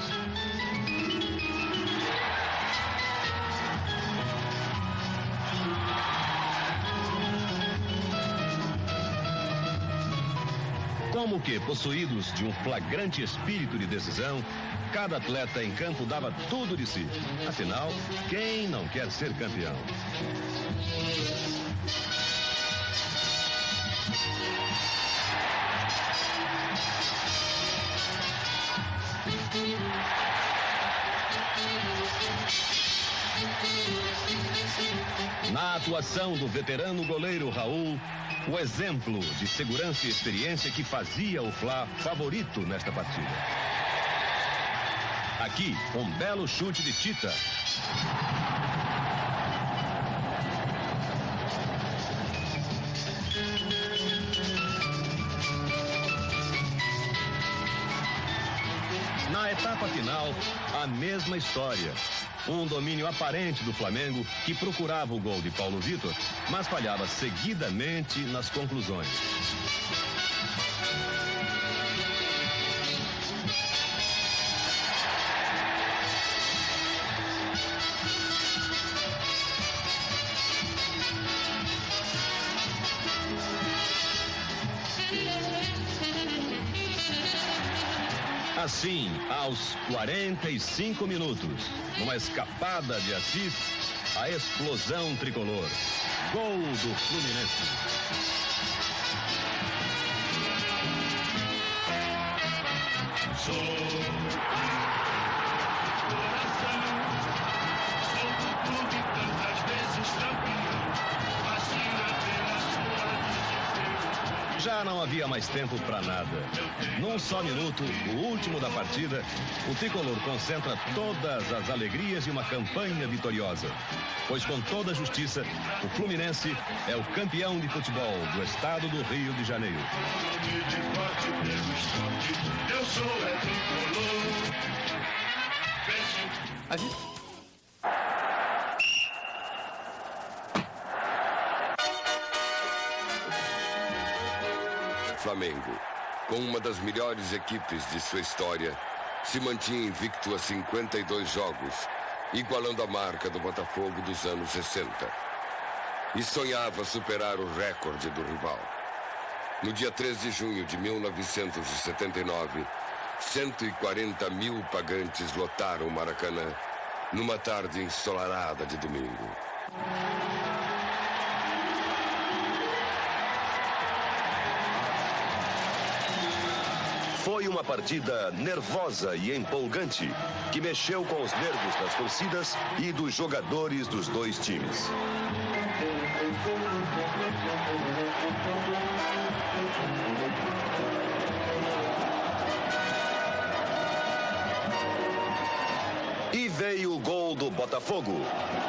Como que, possuídos de um flagrante espírito de decisão, cada atleta em campo dava tudo de si. Afinal, quem não quer ser campeão? Na atuação do veterano goleiro Raul, o exemplo de segurança e experiência que fazia o Fla favorito nesta partida. Aqui, um belo chute de Tita. Na etapa final, a mesma história. Um domínio aparente do Flamengo, que procurava o gol de Paulo Vitor, mas falhava seguidamente nas conclusões. Assim, aos 45 minutos, numa escapada de Assis, a explosão tricolor. Gol do Fluminense. Já não havia mais tempo para nada. Num só minuto, o último da partida, o tricolor concentra todas as alegrias de uma campanha vitoriosa. Pois com toda a justiça, o Fluminense é o campeão de futebol do estado do Rio de Janeiro. Eu sou tricolor. Flamengo, com uma das melhores equipes de sua história, se mantinha invicto a 52 jogos, igualando a marca do Botafogo dos anos 60. E sonhava superar o recorde do rival. No dia 3 de junho de 1979, 140 mil pagantes lotaram o Maracanã numa tarde ensolarada de domingo. Foi uma partida nervosa e empolgante, que mexeu com os nervos das torcidas e dos jogadores dos dois times. E veio o gol do Botafogo.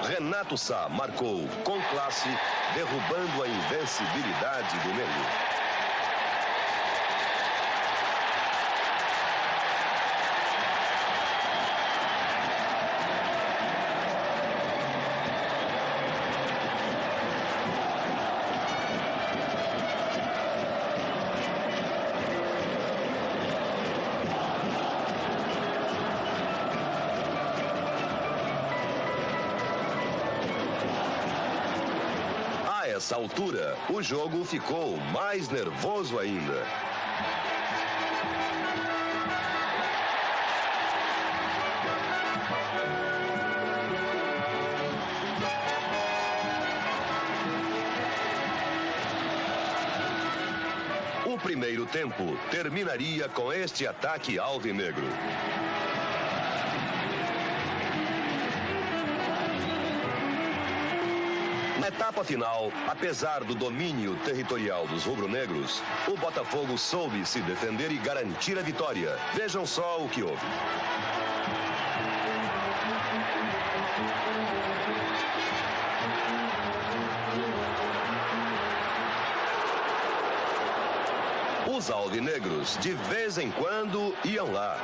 Renato Sá marcou com classe, derrubando a invencibilidade do Negro. Nessa altura, o jogo ficou mais nervoso ainda. O primeiro tempo terminaria com este ataque alvinegro. Na etapa final, apesar do domínio territorial dos rubro-negros, o Botafogo soube se defender e garantir a vitória. Vejam só o que houve. Os alvinegros, de vez em quando, iam lá.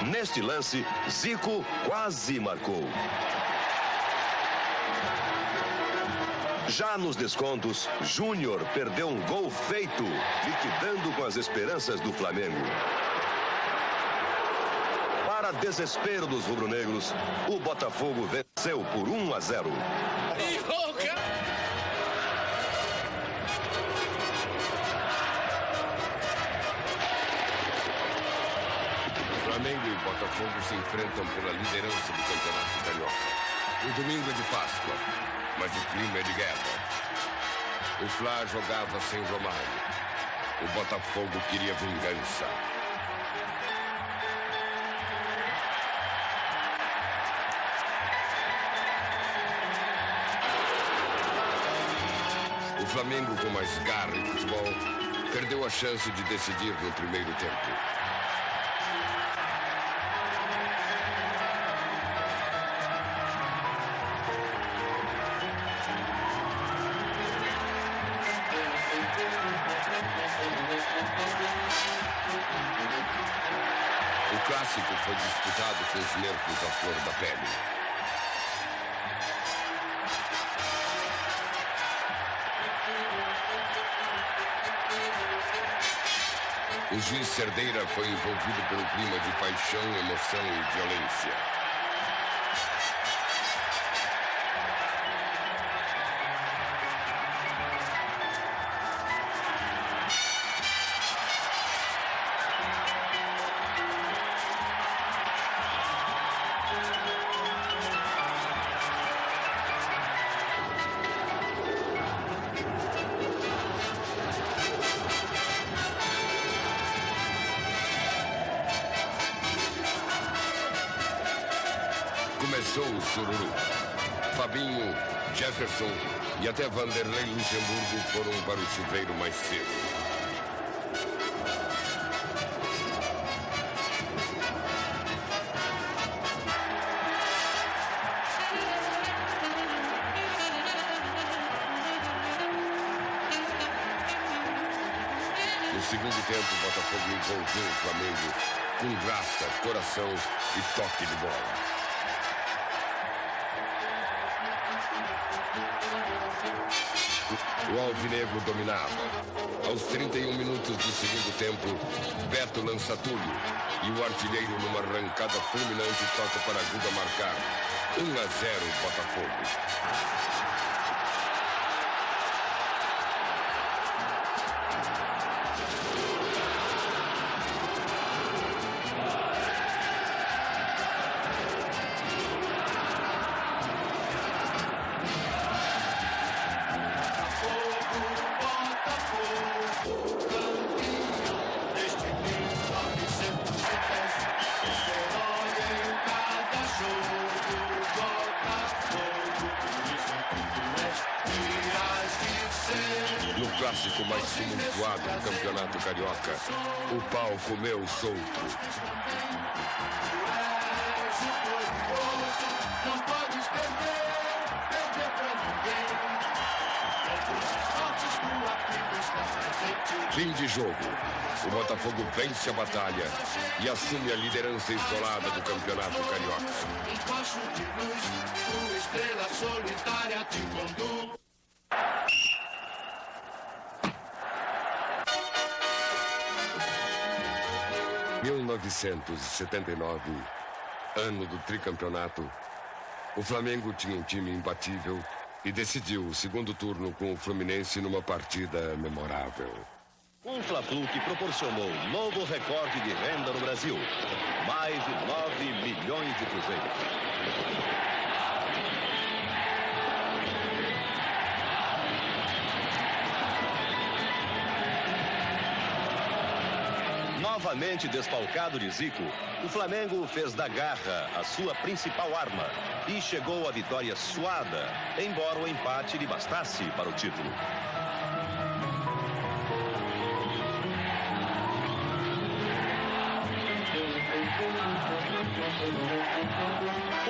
Neste lance, Zico quase marcou. Já nos descontos, Júnior perdeu um gol feito, liquidando com as esperanças do Flamengo. Para desespero dos rubro-negros, o Botafogo venceu por 1-0. Flamengo e Botafogo se enfrentam pela liderança do Campeonato Carioca. O domingo é de Páscoa, mas o clima é de guerra. O Fla jogava sem Romário. O Botafogo queria vingança. O Flamengo, com mais garra e futebol, perdeu a chance de decidir no primeiro tempo. O clássico foi disputado com os nervos à flor da pele. O juiz Cerdeira foi envolvido pelo clima de paixão, emoção e violência. Começou o sururu. Fabinho, Jefferson e até Vanderlei Luxemburgo foram para o chuveiro mais cedo. No segundo tempo, o Botafogo envolveu o Flamengo com graça, coração e toque de bola. O alvinegro dominava. Aos 31 minutos do segundo tempo, Beto lança Túlio e o artilheiro, numa arrancada fulminante, toca para Guga marcar. 1-0 Botafogo. No clássico mais tumultuado do Campeonato Carioca, o pau comeu solto. Fim de jogo. O Botafogo vence a batalha e assume a liderança isolada do Campeonato Carioca. Embaixo de luz, sua estrela solitária te conduz. 1979, ano do tricampeonato, o Flamengo tinha um time imbatível e decidiu o segundo turno com o Fluminense numa partida memorável. Um Fla-Flu que proporcionou um novo recorde de renda no Brasil. Mais de 9 milhões de cruzeiros. Novamente desfalcado de Zico, o Flamengo fez da garra a sua principal arma e chegou à vitória suada, embora o empate lhe bastasse para o título.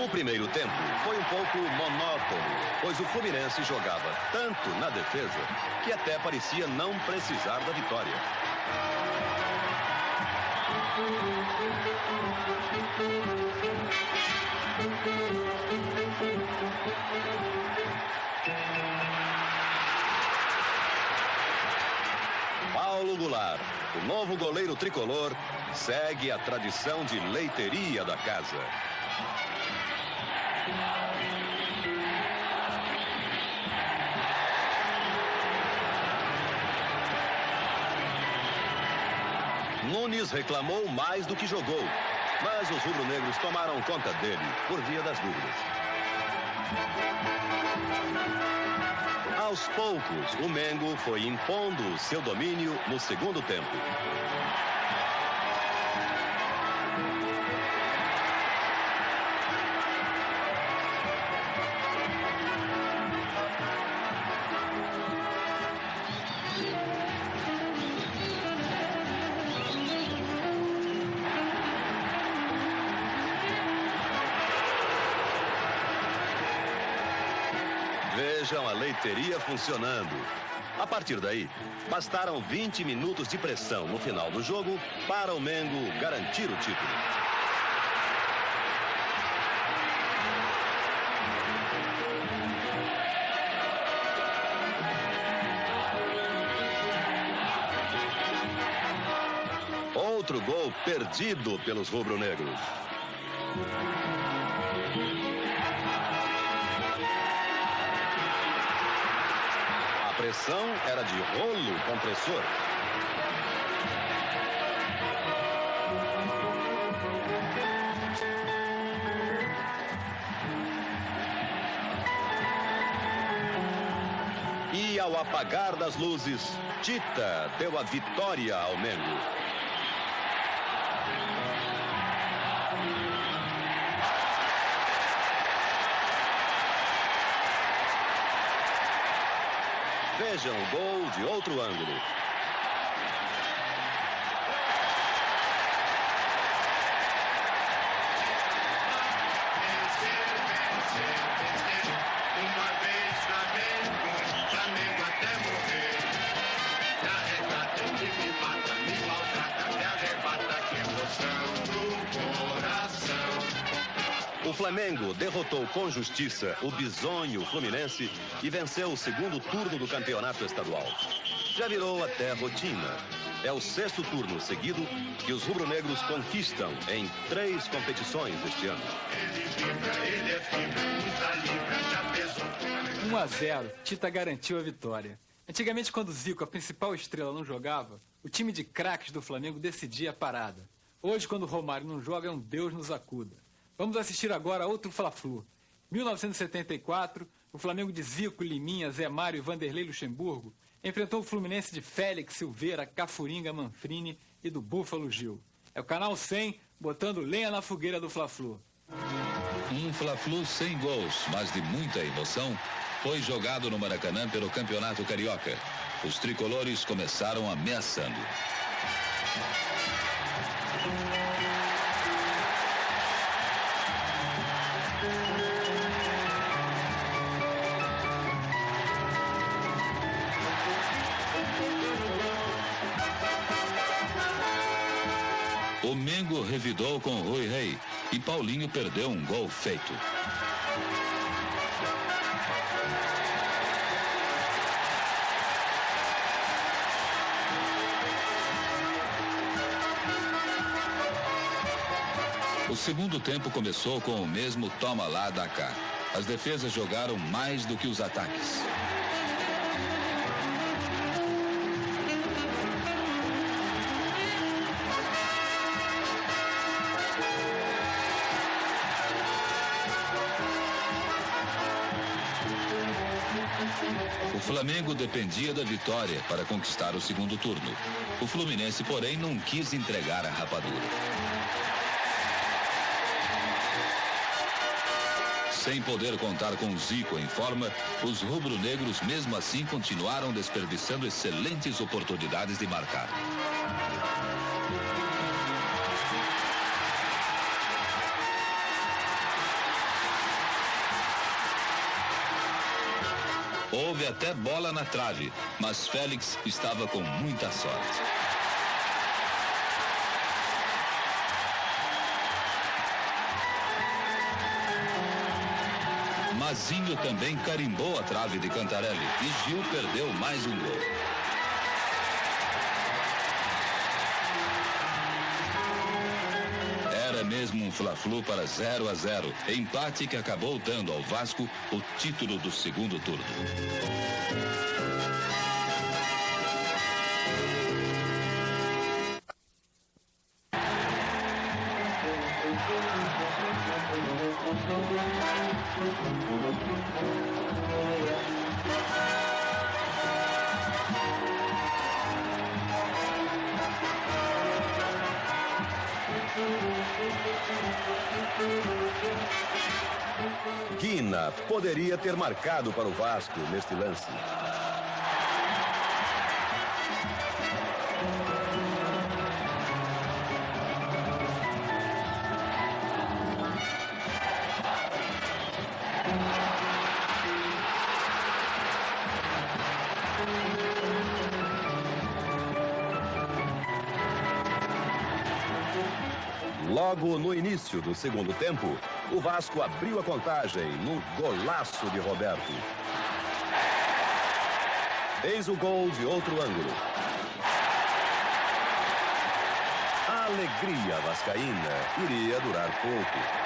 O primeiro tempo foi um pouco monótono, pois o Fluminense jogava tanto na defesa que até parecia não precisar da vitória. Paulo Goulart, o novo goleiro tricolor, segue a tradição de leiteria da casa. Nunes reclamou mais do que jogou, mas os rubro-negros tomaram conta dele por via das dúvidas. Aos poucos, o Mengo foi impondo seu domínio no segundo tempo. Vejam a leiteria funcionando. A partir daí, bastaram 20 minutos de pressão no final do jogo para o Mengo garantir o título. Outro gol perdido pelos rubro-negros. A pressão era de rolo compressor. E ao apagar das luzes, Tita deu a vitória ao Mengo. Vejam o gol de outro ângulo. Uma vez Flamengo até morrer. Me arrebata, me mata, me maltrata, me arrebata, que emoção do coração. O Flamengo derrotou com justiça o bizonho Fluminense e venceu o segundo turno do campeonato estadual. Já virou até rotina. É o 6º turno seguido que os rubro-negros conquistam em 3 competições este ano. 1-0, Tita garantiu a vitória. Antigamente, quando o Zico, a principal estrela, não jogava, o time de craques do Flamengo decidia a parada. Hoje, quando o Romário não joga, é um Deus nos acuda. Vamos assistir agora a outro Fla-Flu. 1974, o Flamengo de Zico, Liminha, Zé Mário e Vanderlei Luxemburgo enfrentou o Fluminense de Félix, Silveira, Cafuringa, Manfrini e do Búfalo Gil. É o Canal 100 botando lenha na fogueira do Fla-Flu. Um Fla-Flu sem gols, mas de muita emoção, foi jogado no Maracanã pelo Campeonato Carioca. Os tricolores começaram ameaçando. O Mengo revidou com Rui Rei e Paulinho perdeu um gol feito. O segundo tempo começou com o mesmo toma lá da cá. As defesas jogaram mais do que os ataques. O Flamengo dependia da vitória para conquistar o segundo turno. O Fluminense, porém, não quis entregar a rapadura. Sem poder contar com Zico em forma, os rubro-negros mesmo assim continuaram desperdiçando excelentes oportunidades de marcar. Houve até bola na trave, mas Félix estava com muita sorte. Mazinho também carimbou a trave de Cantarelli e Gil perdeu mais um gol. mesmo um Fla-Flu para 0-0. Empate que acabou dando ao Vasco o título do segundo turno. Guina poderia ter marcado para o Vasco neste lance. Logo no início do segundo tempo, o Vasco abriu a contagem no golaço de Roberto. Eis o gol de outro ângulo. A alegria vascaína iria durar pouco.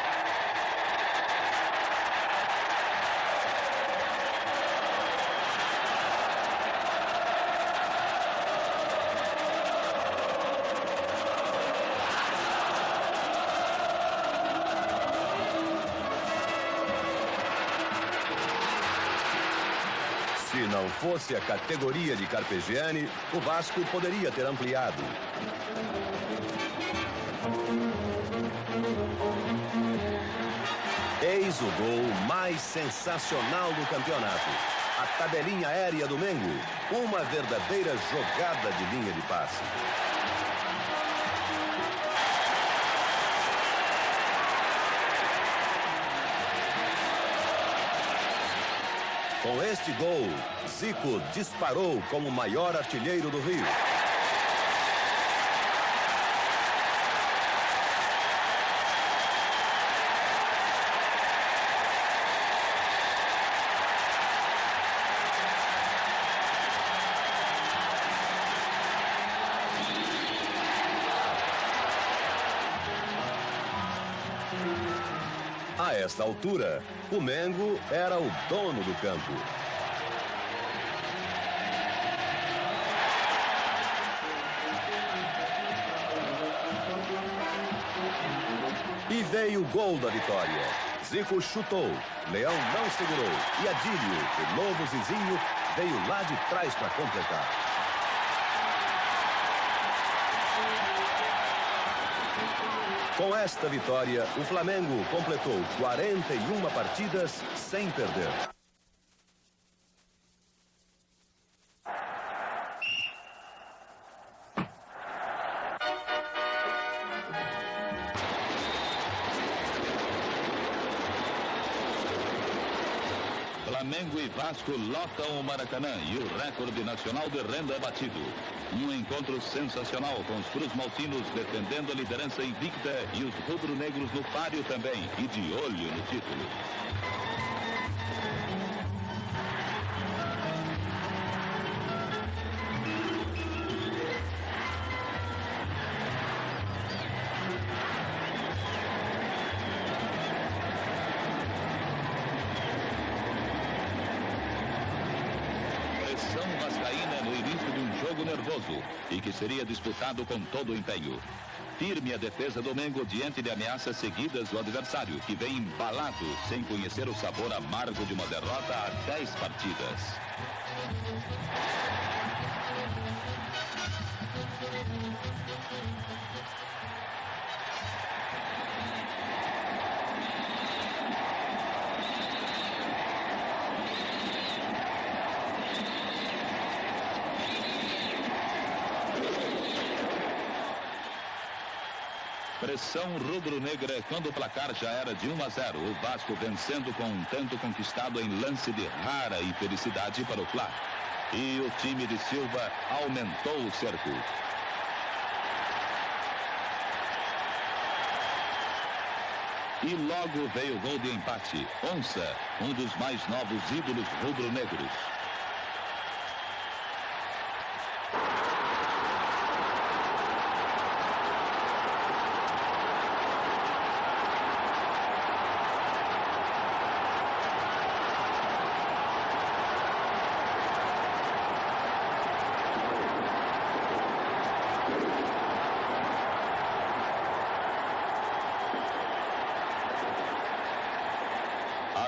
Se não fosse a categoria de Carpegiani, o Vasco poderia ter ampliado. Eis o gol mais sensacional do campeonato. A tabelinha aérea do Mengo, uma verdadeira jogada de linha de passe. Com este gol, Zico disparou como o maior artilheiro do Rio. A esta altura, o Mengo era o dono do campo. E veio o gol da vitória. Zico chutou, Leão não segurou e Adílio, o novo Zizinho, veio lá de trás para completar. Com esta vitória, o Flamengo completou 41 partidas sem perder. Flamengo e Vasco lotam o Maracanã e o recorde nacional de renda é batido. Um encontro sensacional com os cruz-maltinos defendendo a liderança invicta e os rubro-negros no páreo também e de olho no título. Vascaína no início de um jogo nervoso e que seria disputado com todo o empenho. Firme a defesa do Mengo diante de ameaças seguidas do adversário, que vem embalado sem conhecer o sabor amargo de uma derrota há 10 partidas. Pressão rubro-negra quando o placar já era de 1-0. O Vasco vencendo com um tanto conquistado em lance de rara infelicidade para o Fla. E o time de Silva aumentou o cerco. E logo veio o gol de empate. Onça, um dos mais novos ídolos rubro-negros.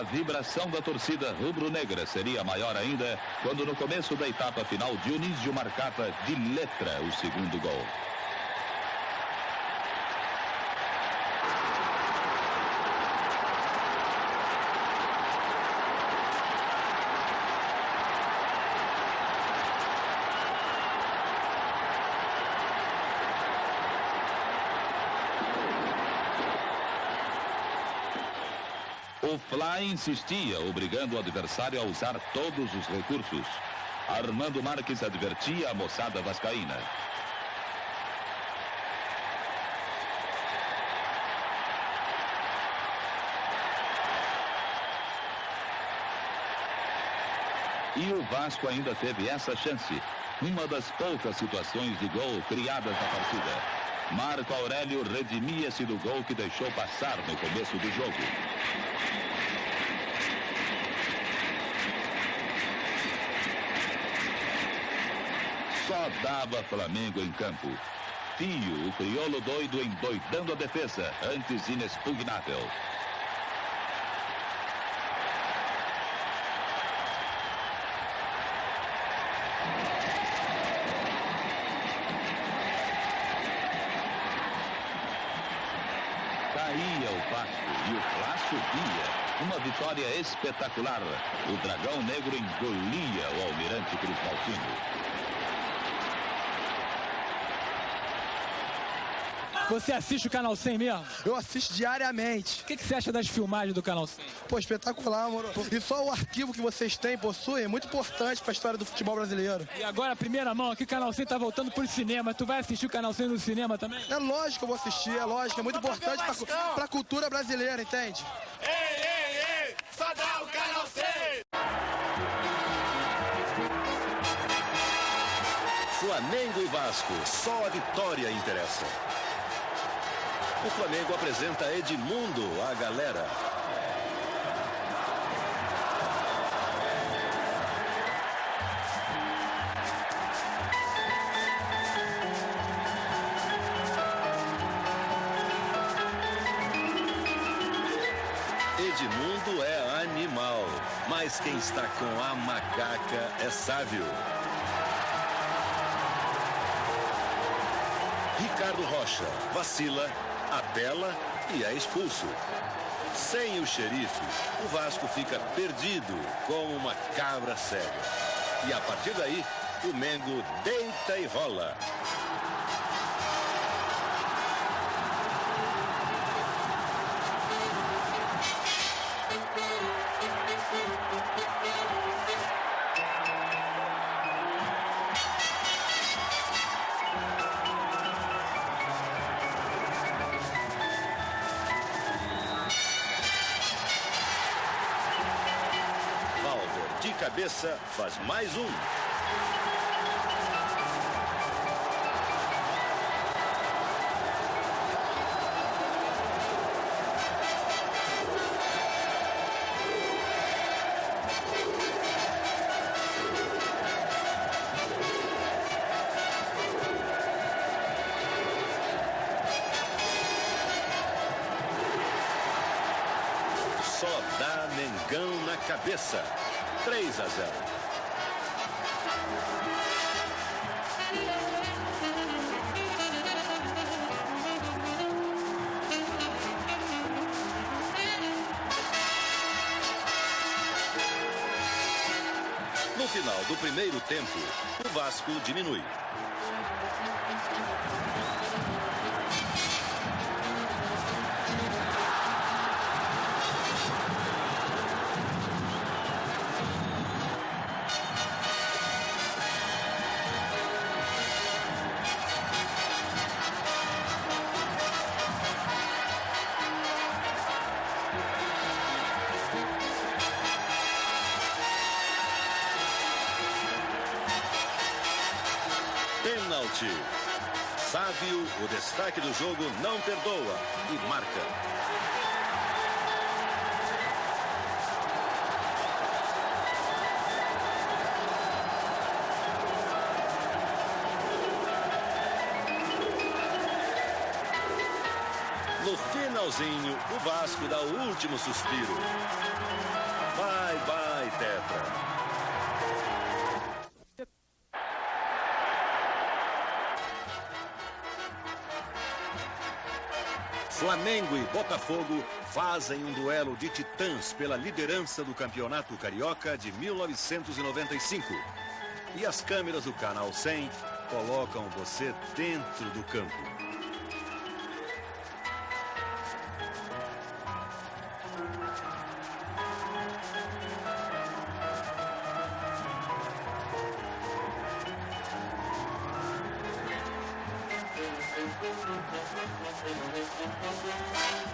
A vibração da torcida rubro-negra seria maior ainda quando no começo da etapa final Dionísio marcava de letra o segundo gol. O Fly insistia, obrigando o adversário a usar todos os recursos. Armando Marques advertia a moçada vascaína. E o Vasco ainda teve essa chance, uma das poucas situações de gol criadas na partida. Marco Aurélio redimia-se do gol que deixou passar no começo do jogo. Só dava Flamengo em campo. Tio, o crioulo doido, endoidando a defesa, antes inexpugnável. Caía o Vasco e o Fla subia. Uma vitória espetacular. O Dragão Negro engolia o Almirante Cruz Maltino. Você assiste o Canal 100 mesmo? Eu assisto diariamente. O que você acha das filmagens do Canal 100? Pô, espetacular, mano. E só o arquivo que vocês têm, possuem, é muito importante para a história do futebol brasileiro. E agora, primeira mão, aqui o Canal 100 tá voltando pro cinema. Tu vai assistir o Canal 100 no cinema também? É lógico que eu vou assistir, é lógico. É muito importante para a cultura brasileira, entende? Ei, só dá o Canal 100! Flamengo e Vasco, só a vitória interessa. O Flamengo apresenta Edmundo à galera. Edmundo é animal, mas quem está com a macaca é sábio. Ricardo Rocha vacila, apela e é expulso. Sem o xerife, o Vasco fica perdido como uma cabra cega. E a partir daí, o Mengo deita e rola. De cabeça, faz mais um. Só dá Mengão na cabeça. 3-0. No final do primeiro tempo, o Vasco diminui. Pênalti. Sávio, o destaque do jogo, não perdoa e marca. No finalzinho, o Vasco dá o último suspiro. Bye, bye, Tetra. Flamengo e Botafogo fazem um duelo de titãs pela liderança do Campeonato Carioca de 1995. E as câmeras do Canal 100 colocam você dentro do campo.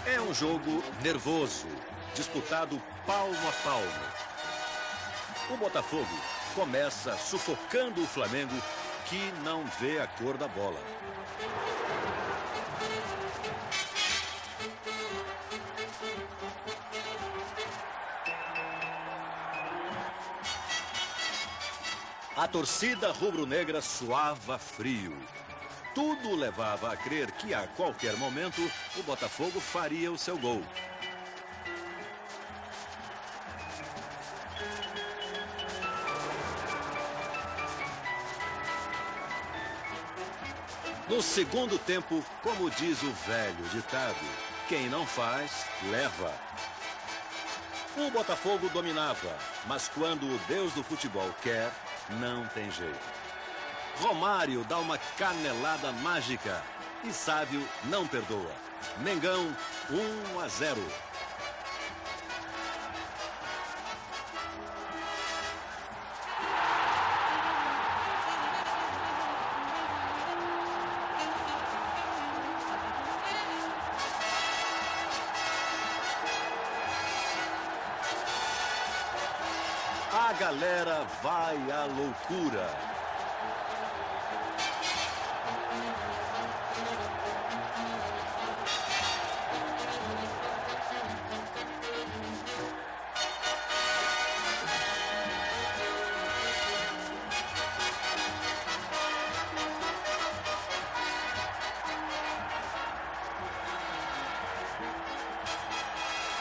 É um jogo nervoso, disputado palmo a palmo. O Botafogo começa sufocando o Flamengo, que não vê a cor da bola. A torcida rubro-negra suava frio. Tudo levava a crer que a qualquer momento o Botafogo faria o seu gol. No segundo tempo, como diz o velho ditado, quem não faz, leva. O Botafogo dominava, mas quando o Deus do futebol quer, não tem jeito. Romário dá uma canelada mágica e Sávio não perdoa. Mengão 1-0. A galera vai à loucura.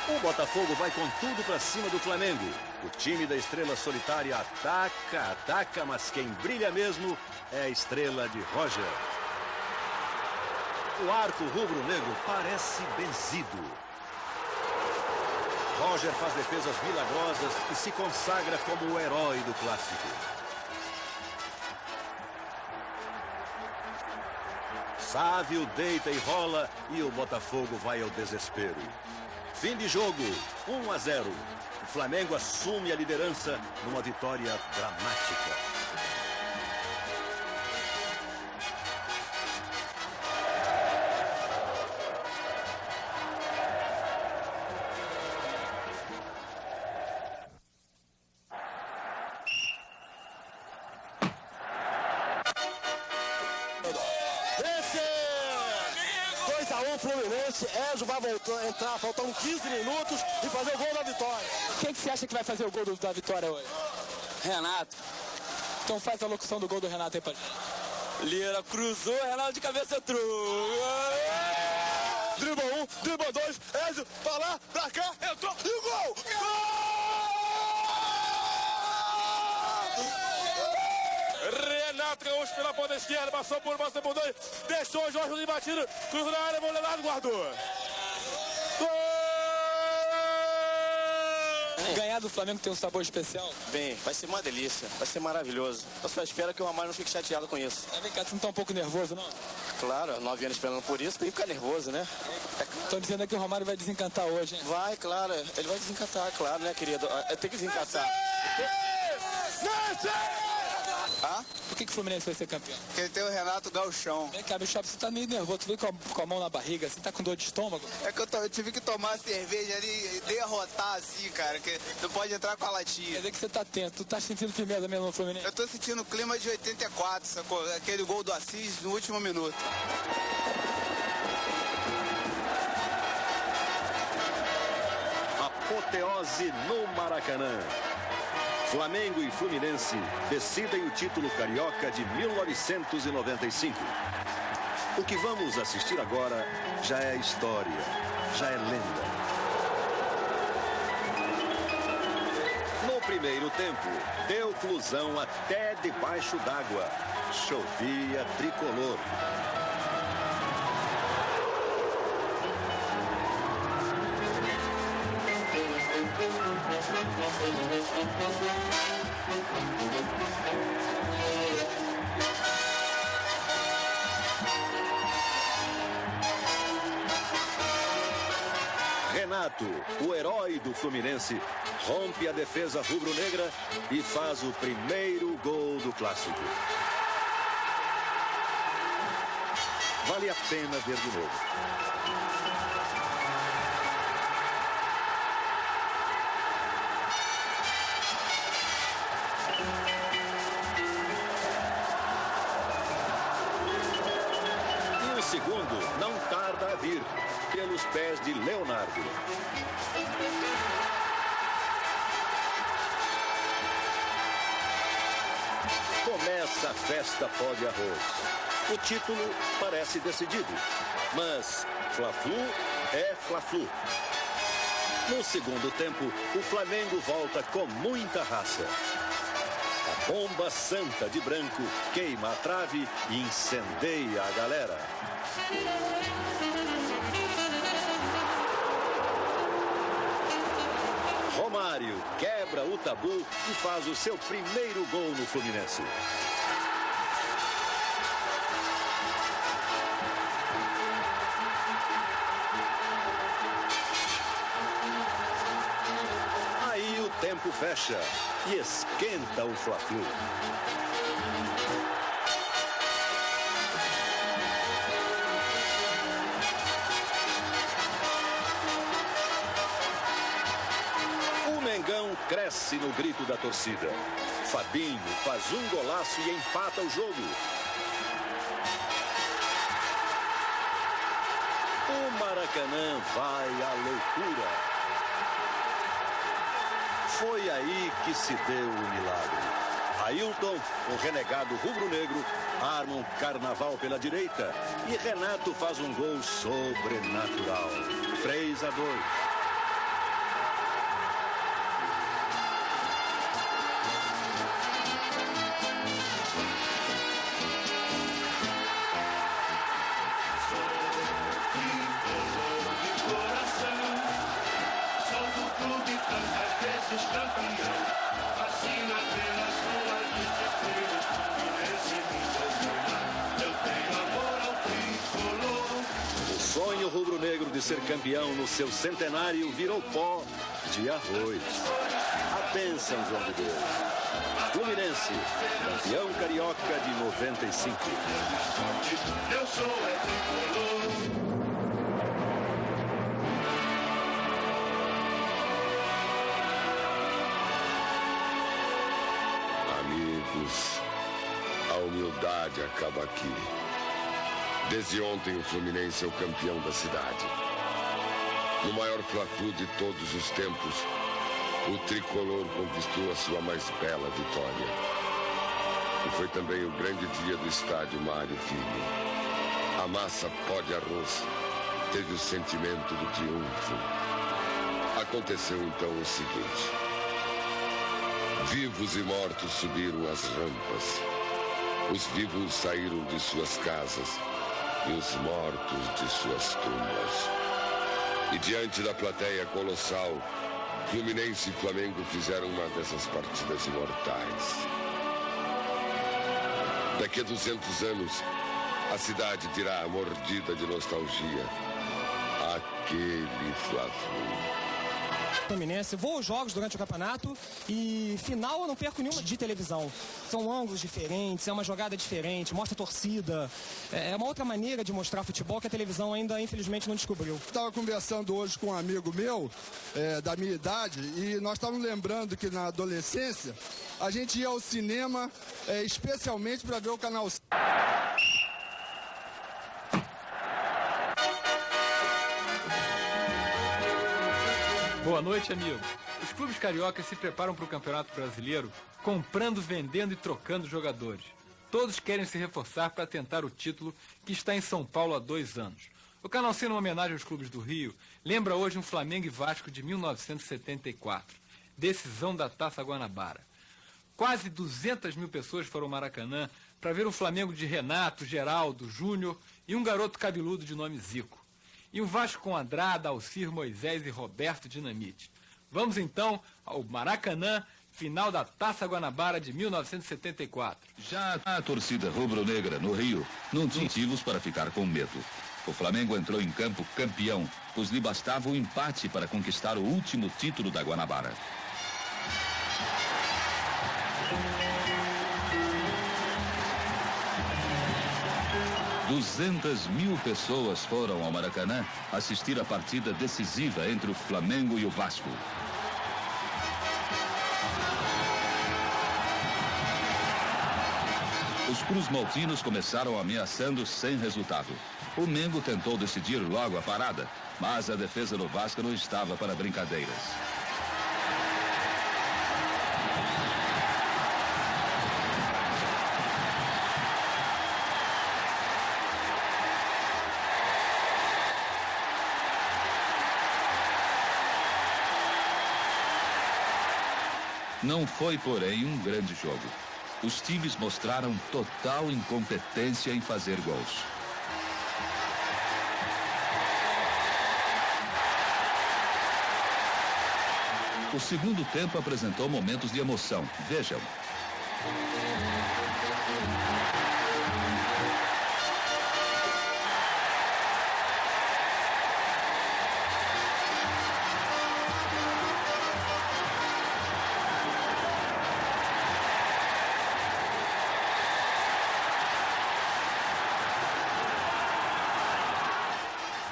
O Botafogo vai com tudo para cima do Flamengo. O time da Estrela Solitária ataca, mas quem brilha mesmo é a estrela de Roger. O arco rubro-negro parece benzido. Roger faz defesas milagrosas e se consagra como o herói do clássico. Sávio deita e rola e o Botafogo vai ao desespero. Fim de jogo, 1-0. O Flamengo assume a liderança numa vitória dramática. Fluminense, Ezio vai entrar, faltando 15 minutos e fazer o gol da vitória. Quem que você acha que vai fazer o gol da vitória hoje? Renato. Então faz a locução do gol do Renato aí pra gente. Lira cruzou, Renato de cabeça entrou. Dribla 1, dribla 2, Ezio, pra lá, pra cá, entrou e o gol! Gol! Renato Gaúcho pela ponta esquerda, passou por dois, deixou o Jorge Luiz batido, cruzou na área, Molenado guardou. Ganhar do Flamengo tem um sabor especial? Bem, vai ser uma delícia, vai ser maravilhoso. Eu só espero que o Romário não fique chateado com isso. Vem cá, você não tá um pouco nervoso, não? Claro, 9 anos esperando por isso, tem que ficar nervoso, né? Estão dizendo que o Romário vai desencantar hoje, hein? Vai, claro, ele vai desencantar, claro, né, querido? Tem que desencantar. Ah? Por que o Fluminense vai ser campeão? Porque tem o Renato Gauchão. Vem cá, bicho, você tá meio nervoso, tu veio com a mão na barriga, assim, tá com dor de estômago? É que eu tive que tomar cerveja ali e derrotar assim, cara, que não pode entrar com a latinha. Quer dizer que você tá atento, tu tá sentindo firmeza mesmo no Fluminense? Eu tô sentindo o clima de 84, sacou? Aquele gol do Assis no último minuto. Apoteose no Maracanã. Flamengo e Fluminense decidem o título carioca de 1995. O que vamos assistir agora já é história, já é lenda. primeiro tempo deu oclusão até debaixo d'água. Chovia tricolor. Renato, o herói do Fluminense, rompe a defesa rubro-negra e faz o primeiro gol do clássico. Vale a pena ver de novo. E o segundo não tarda a vir, pelos pés de Leonardo. Começa a festa pó de arroz. O título parece decidido, mas Fla-Flu é Fla-Flu. No segundo tempo, o Flamengo volta com muita raça. A bomba santa de branco queima a trave e incendeia a galera. Romário quebra o tabu e faz o seu primeiro gol no Fluminense. Aí o tempo fecha e esquenta o Fla-Flu. Cresce no grito da torcida. Fabinho faz um golaço e empata o jogo. O Maracanã vai à loucura. Foi aí que se deu o milagre. Ailton, o renegado rubro-negro, arma um carnaval pela direita e Renato faz um gol sobrenatural. 3-2. O sonho rubro-negro de ser campeão no seu centenário virou pó de arroz. A bênção, João de Deus. Fluminense, campeão carioca de 95. Eu sou tricolor. A humildade acaba aqui. Desde ontem o Fluminense é o campeão da cidade. No maior Fla-Flu de todos os tempos, o tricolor conquistou a sua mais bela vitória. E foi também o grande dia do estádio Mário Filho. A massa pó de arroz teve o sentimento do triunfo. Aconteceu então o seguinte: vivos e mortos subiram as rampas. Os vivos saíram de suas casas e os mortos de suas tumbas. E diante da plateia colossal, Fluminense e Flamengo fizeram uma dessas partidas imortais. Daqui a 200 anos, a cidade dirá, mordida de nostalgia, aquele Fla-Flu. Fluminense, vou aos jogos durante o campeonato e final eu não perco nenhuma de televisão. São ângulos diferentes, é uma jogada diferente, mostra a torcida. É uma outra maneira de mostrar futebol que a televisão ainda, infelizmente, não descobriu. Estava conversando hoje com um amigo meu, da minha idade, e nós estávamos lembrando que na adolescência a gente ia ao cinema especialmente para ver o Canal 5. Boa noite, amigo. Os clubes cariocas se preparam para o Campeonato Brasileiro comprando, vendendo e trocando jogadores. Todos querem se reforçar para tentar o título que está em São Paulo há 2 anos. O Canal C, em homenagem aos clubes do Rio, lembra hoje um Flamengo e Vasco de 1974. decisão da Taça Guanabara. Quase 200 mil pessoas foram ao Maracanã para ver o Flamengo de Renato, Geraldo, Júnior e um garoto cabeludo de nome Zico. E o Vasco com Andrada, Alcir, Moisés e Roberto Dinamite. Vamos então ao Maracanã, final da Taça Guanabara de 1974. Já a torcida rubro-negra no Rio não tinha motivos para ficar com medo. O Flamengo entrou em campo campeão, pois lhe bastava o empate para conquistar o último título da Guanabara. "200 mil pessoas foram ao Maracanã assistir a partida decisiva entre o Flamengo e o Vasco. Os cruz-maltinos começaram ameaçando sem resultado. O Mengo tentou decidir logo a parada, mas a defesa do Vasco não estava para brincadeiras. Não foi, porém, um grande jogo. Os times mostraram total incompetência em fazer gols. O segundo tempo apresentou momentos de emoção. Vejam.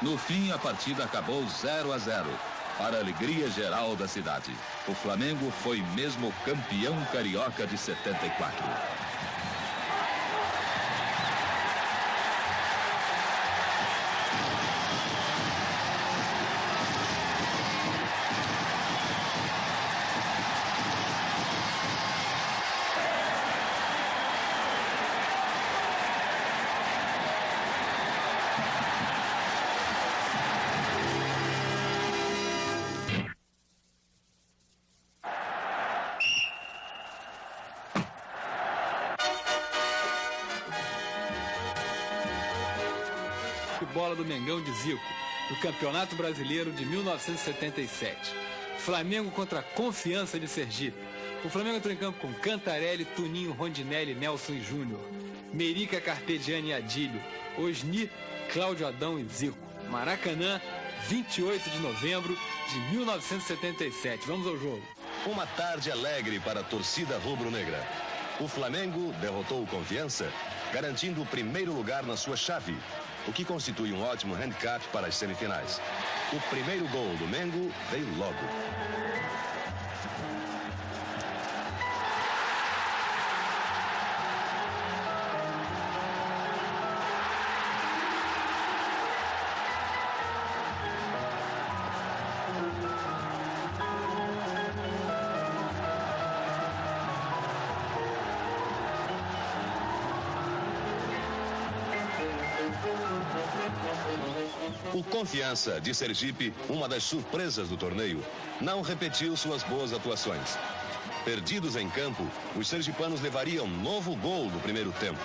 No fim, a partida acabou 0-0, para a alegria geral da cidade. O Flamengo foi mesmo campeão carioca de 74. Bola do Mengão de Zico, no Campeonato Brasileiro de 1977. Flamengo contra a Confiança de Sergipe. O Flamengo entrou em campo com Cantarelli, Tuninho, Rondinelli, Nelson e Júnior, Merica, Carpegiani e Adílio, Osni, Cláudio Adão e Zico. Maracanã, 28 de novembro de 1977. Vamos ao jogo. Uma tarde alegre para a torcida rubro-negra. O Flamengo derrotou o Confiança, garantindo o primeiro lugar na sua chave, o que constitui um ótimo handicap para as semifinais. O primeiro gol do Mengo veio logo. O Confiança de Sergipe, uma das surpresas do torneio, não repetiu suas boas atuações. Perdidos em campo, os sergipanos levariam novo gol no primeiro tempo.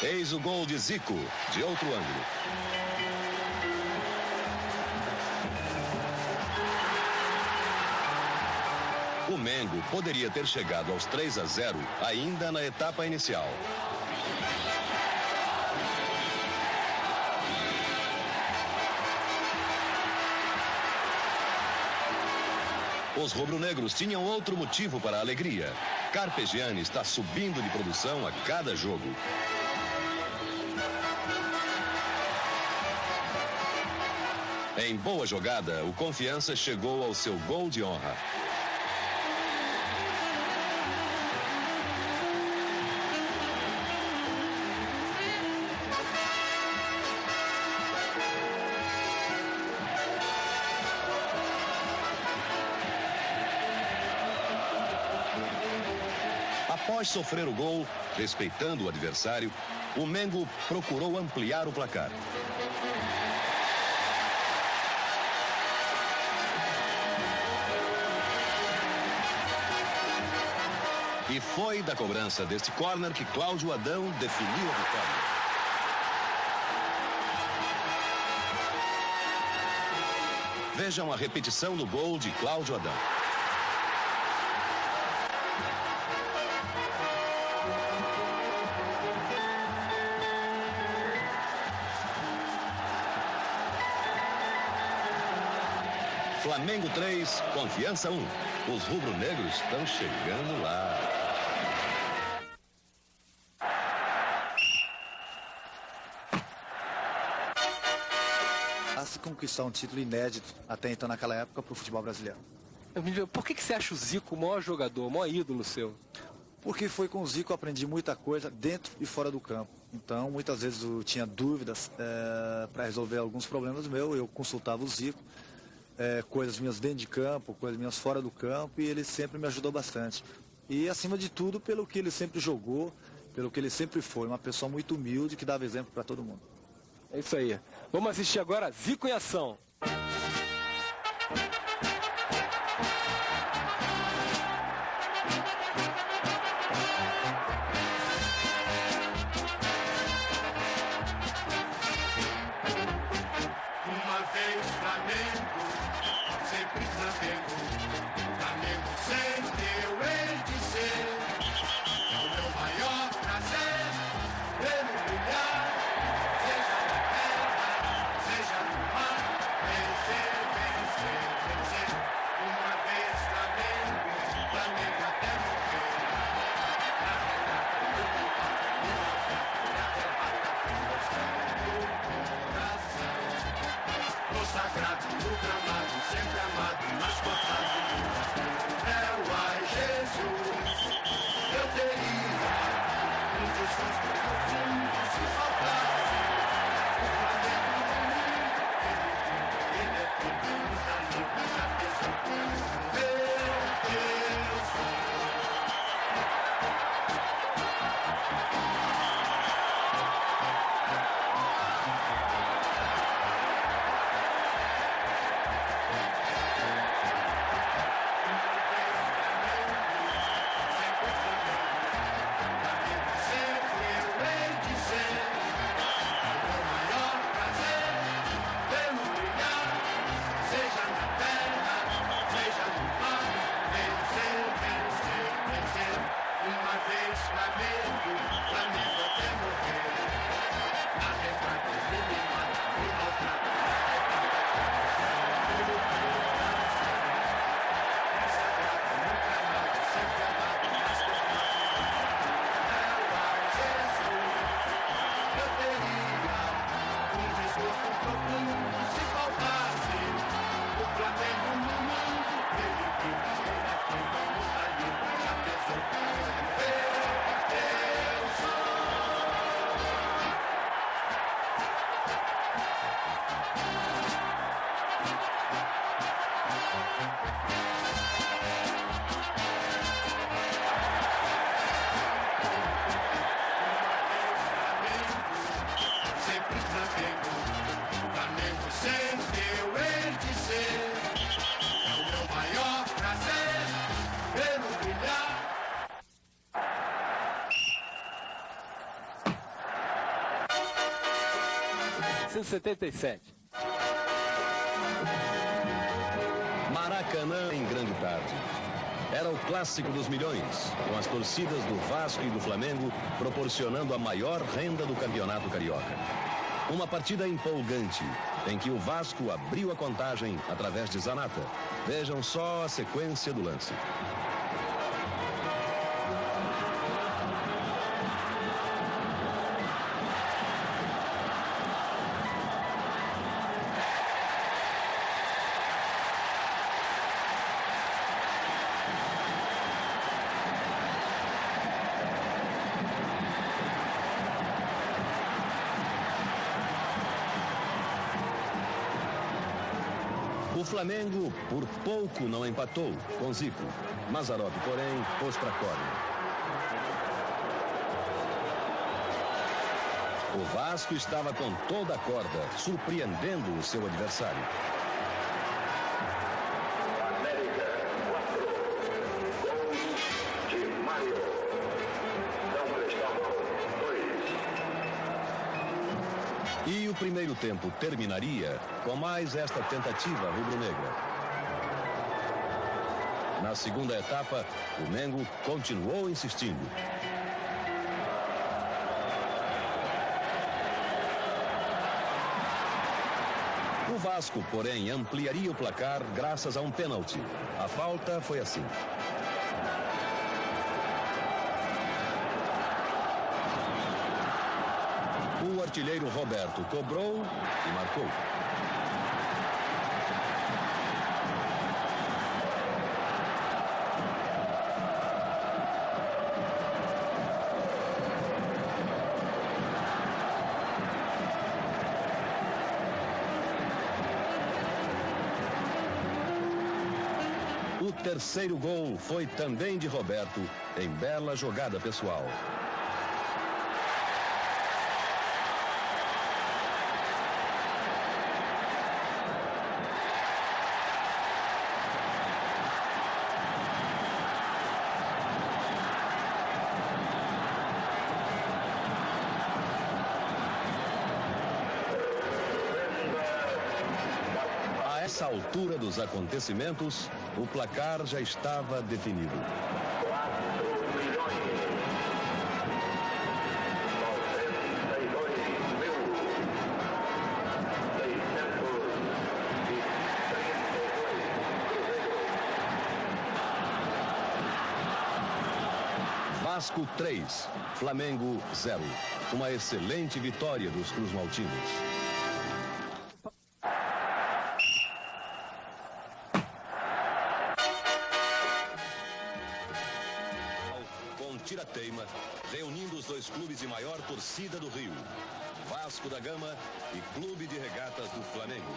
Eis o gol de Zico, de outro ângulo. O Mengo poderia ter chegado aos 3-0 ainda na etapa inicial. Os rubro-negros tinham outro motivo para a alegria. Carpegiani está subindo de produção a cada jogo. Em boa jogada, o Confiança chegou ao seu gol de honra. Após sofrer o gol, respeitando o adversário, o Mengo procurou ampliar o placar. E foi da cobrança deste córner que Cláudio Adão definiu a vitória. Vejam a repetição do gol de Cláudio Adão. Flamengo 3, Confiança 1. Os rubro-negros estão chegando lá. A se conquistar um título inédito até então naquela época para o futebol brasileiro. Por que você acha o Zico o maior jogador, o maior ídolo seu? Porque foi com o Zico que eu aprendi muita coisa dentro e fora do campo. Então, muitas vezes eu tinha dúvidas para resolver alguns problemas meus, eu consultava o Zico. Coisas minhas dentro de campo, coisas minhas fora do campo, e ele sempre me ajudou bastante. E acima de tudo, pelo que ele sempre jogou, pelo que ele sempre foi, uma pessoa muito humilde que dava exemplo para todo mundo. É isso aí. Vamos assistir agora Zico em ação. Uma vez Flamengo, sempre Flamengo. Flamengo sempre eu hei de ser. O meu maior prazer, vê-lo brilhar. Seja na terra, seja no mar. Vencer, vencer, vencer. Uma vez Flamengo, Flamengo até morrer. Na regata do coração, no sagrado, no gramado, sempre amado, mascotado. Ai, Jesus, eu teria um desgosto profundo se faltasse o Flamengo no mundo. Ele é tudo, nunca já pensou. Meu Deus. Maracanã em grande tarde. Era o clássico dos milhões, com as torcidas do Vasco e do Flamengo proporcionando a maior renda do campeonato carioca. Uma partida empolgante, em que o Vasco abriu a contagem através de Zanata. Vejam só a sequência do lance. O Flamengo, por pouco, não empatou com Zico. Mazzaropi, porém, pôs para córner. O Vasco estava com toda a corda, surpreendendo o seu adversário. E o primeiro tempo terminaria com mais esta tentativa rubro-negra. Na segunda etapa, o Mengo continuou insistindo. O Vasco, porém, ampliaria o placar graças a um pênalti. A falta foi assim. O artilheiro Roberto cobrou e marcou. O terceiro gol foi também de Roberto, em bela jogada pessoal. A essa altura dos acontecimentos, o placar já estava definido. Vasco 3, Flamengo 0. Uma excelente vitória dos cruzmaltinos. Com tira-teima, reunindo os dois clubes de maior torcida do Rio, Vasco da Gama e Clube de Regatas do Flamengo.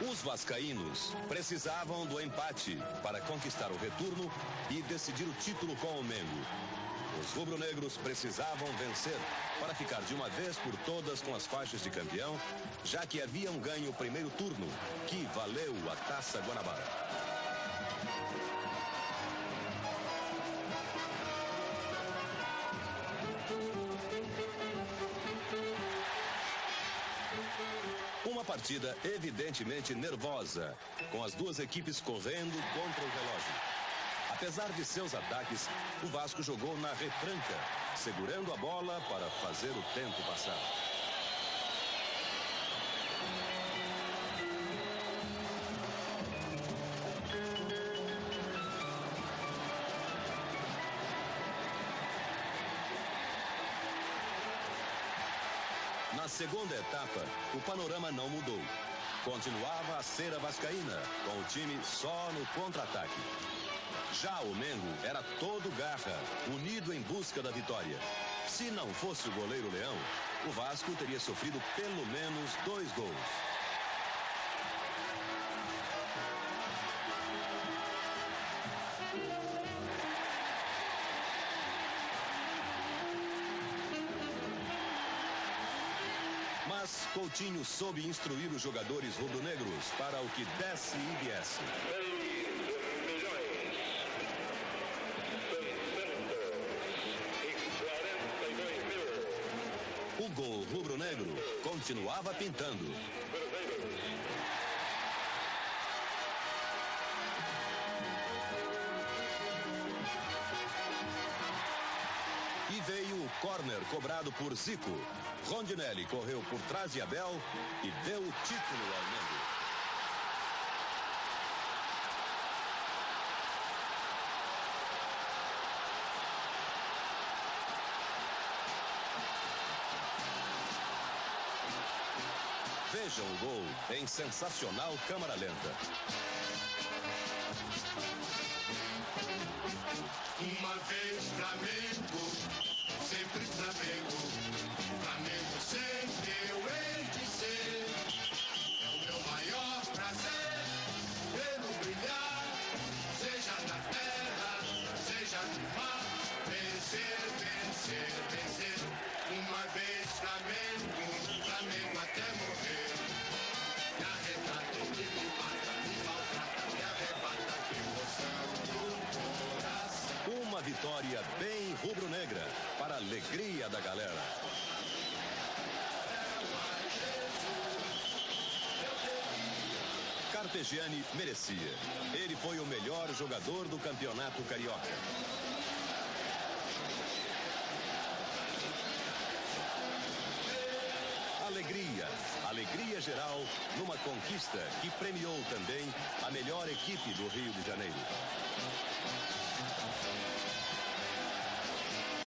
Os vascaínos precisavam do empate para conquistar o retorno e decidir o título com o Mengo. Os rubro-negros precisavam vencer para ficar de uma vez por todas com as faixas de campeão, já que haviam ganho o primeiro turno, que valeu a Taça Guanabara. Uma partida evidentemente nervosa, com as duas equipes correndo contra o relógio. Apesar de seus ataques, o Vasco jogou na retranca, segurando a bola para fazer o tempo passar. Na segunda etapa, o panorama não mudou. Continuava a ser a vascaína, com o time só no contra-ataque. Já o Mengo era todo garra, unido em busca da vitória. Se não fosse o goleiro Leão, o Vasco teria sofrido pelo menos 2 gols. Mas Coutinho soube instruir os jogadores rubro-negros para o que desse e viesse. O gol rubro-negro continuava pintando. E veio o córner cobrado por Zico. Rondinelli correu por trás de Abel e deu o título ao Mengo. Vejam o gol em sensacional câmara lenta. Uma vez Flamengo, sempre Flamengo. alegria da galera. Carpegiani merecia. Ele foi o melhor jogador do campeonato carioca. Alegria geral numa conquista que premiou também a melhor equipe do Rio de Janeiro.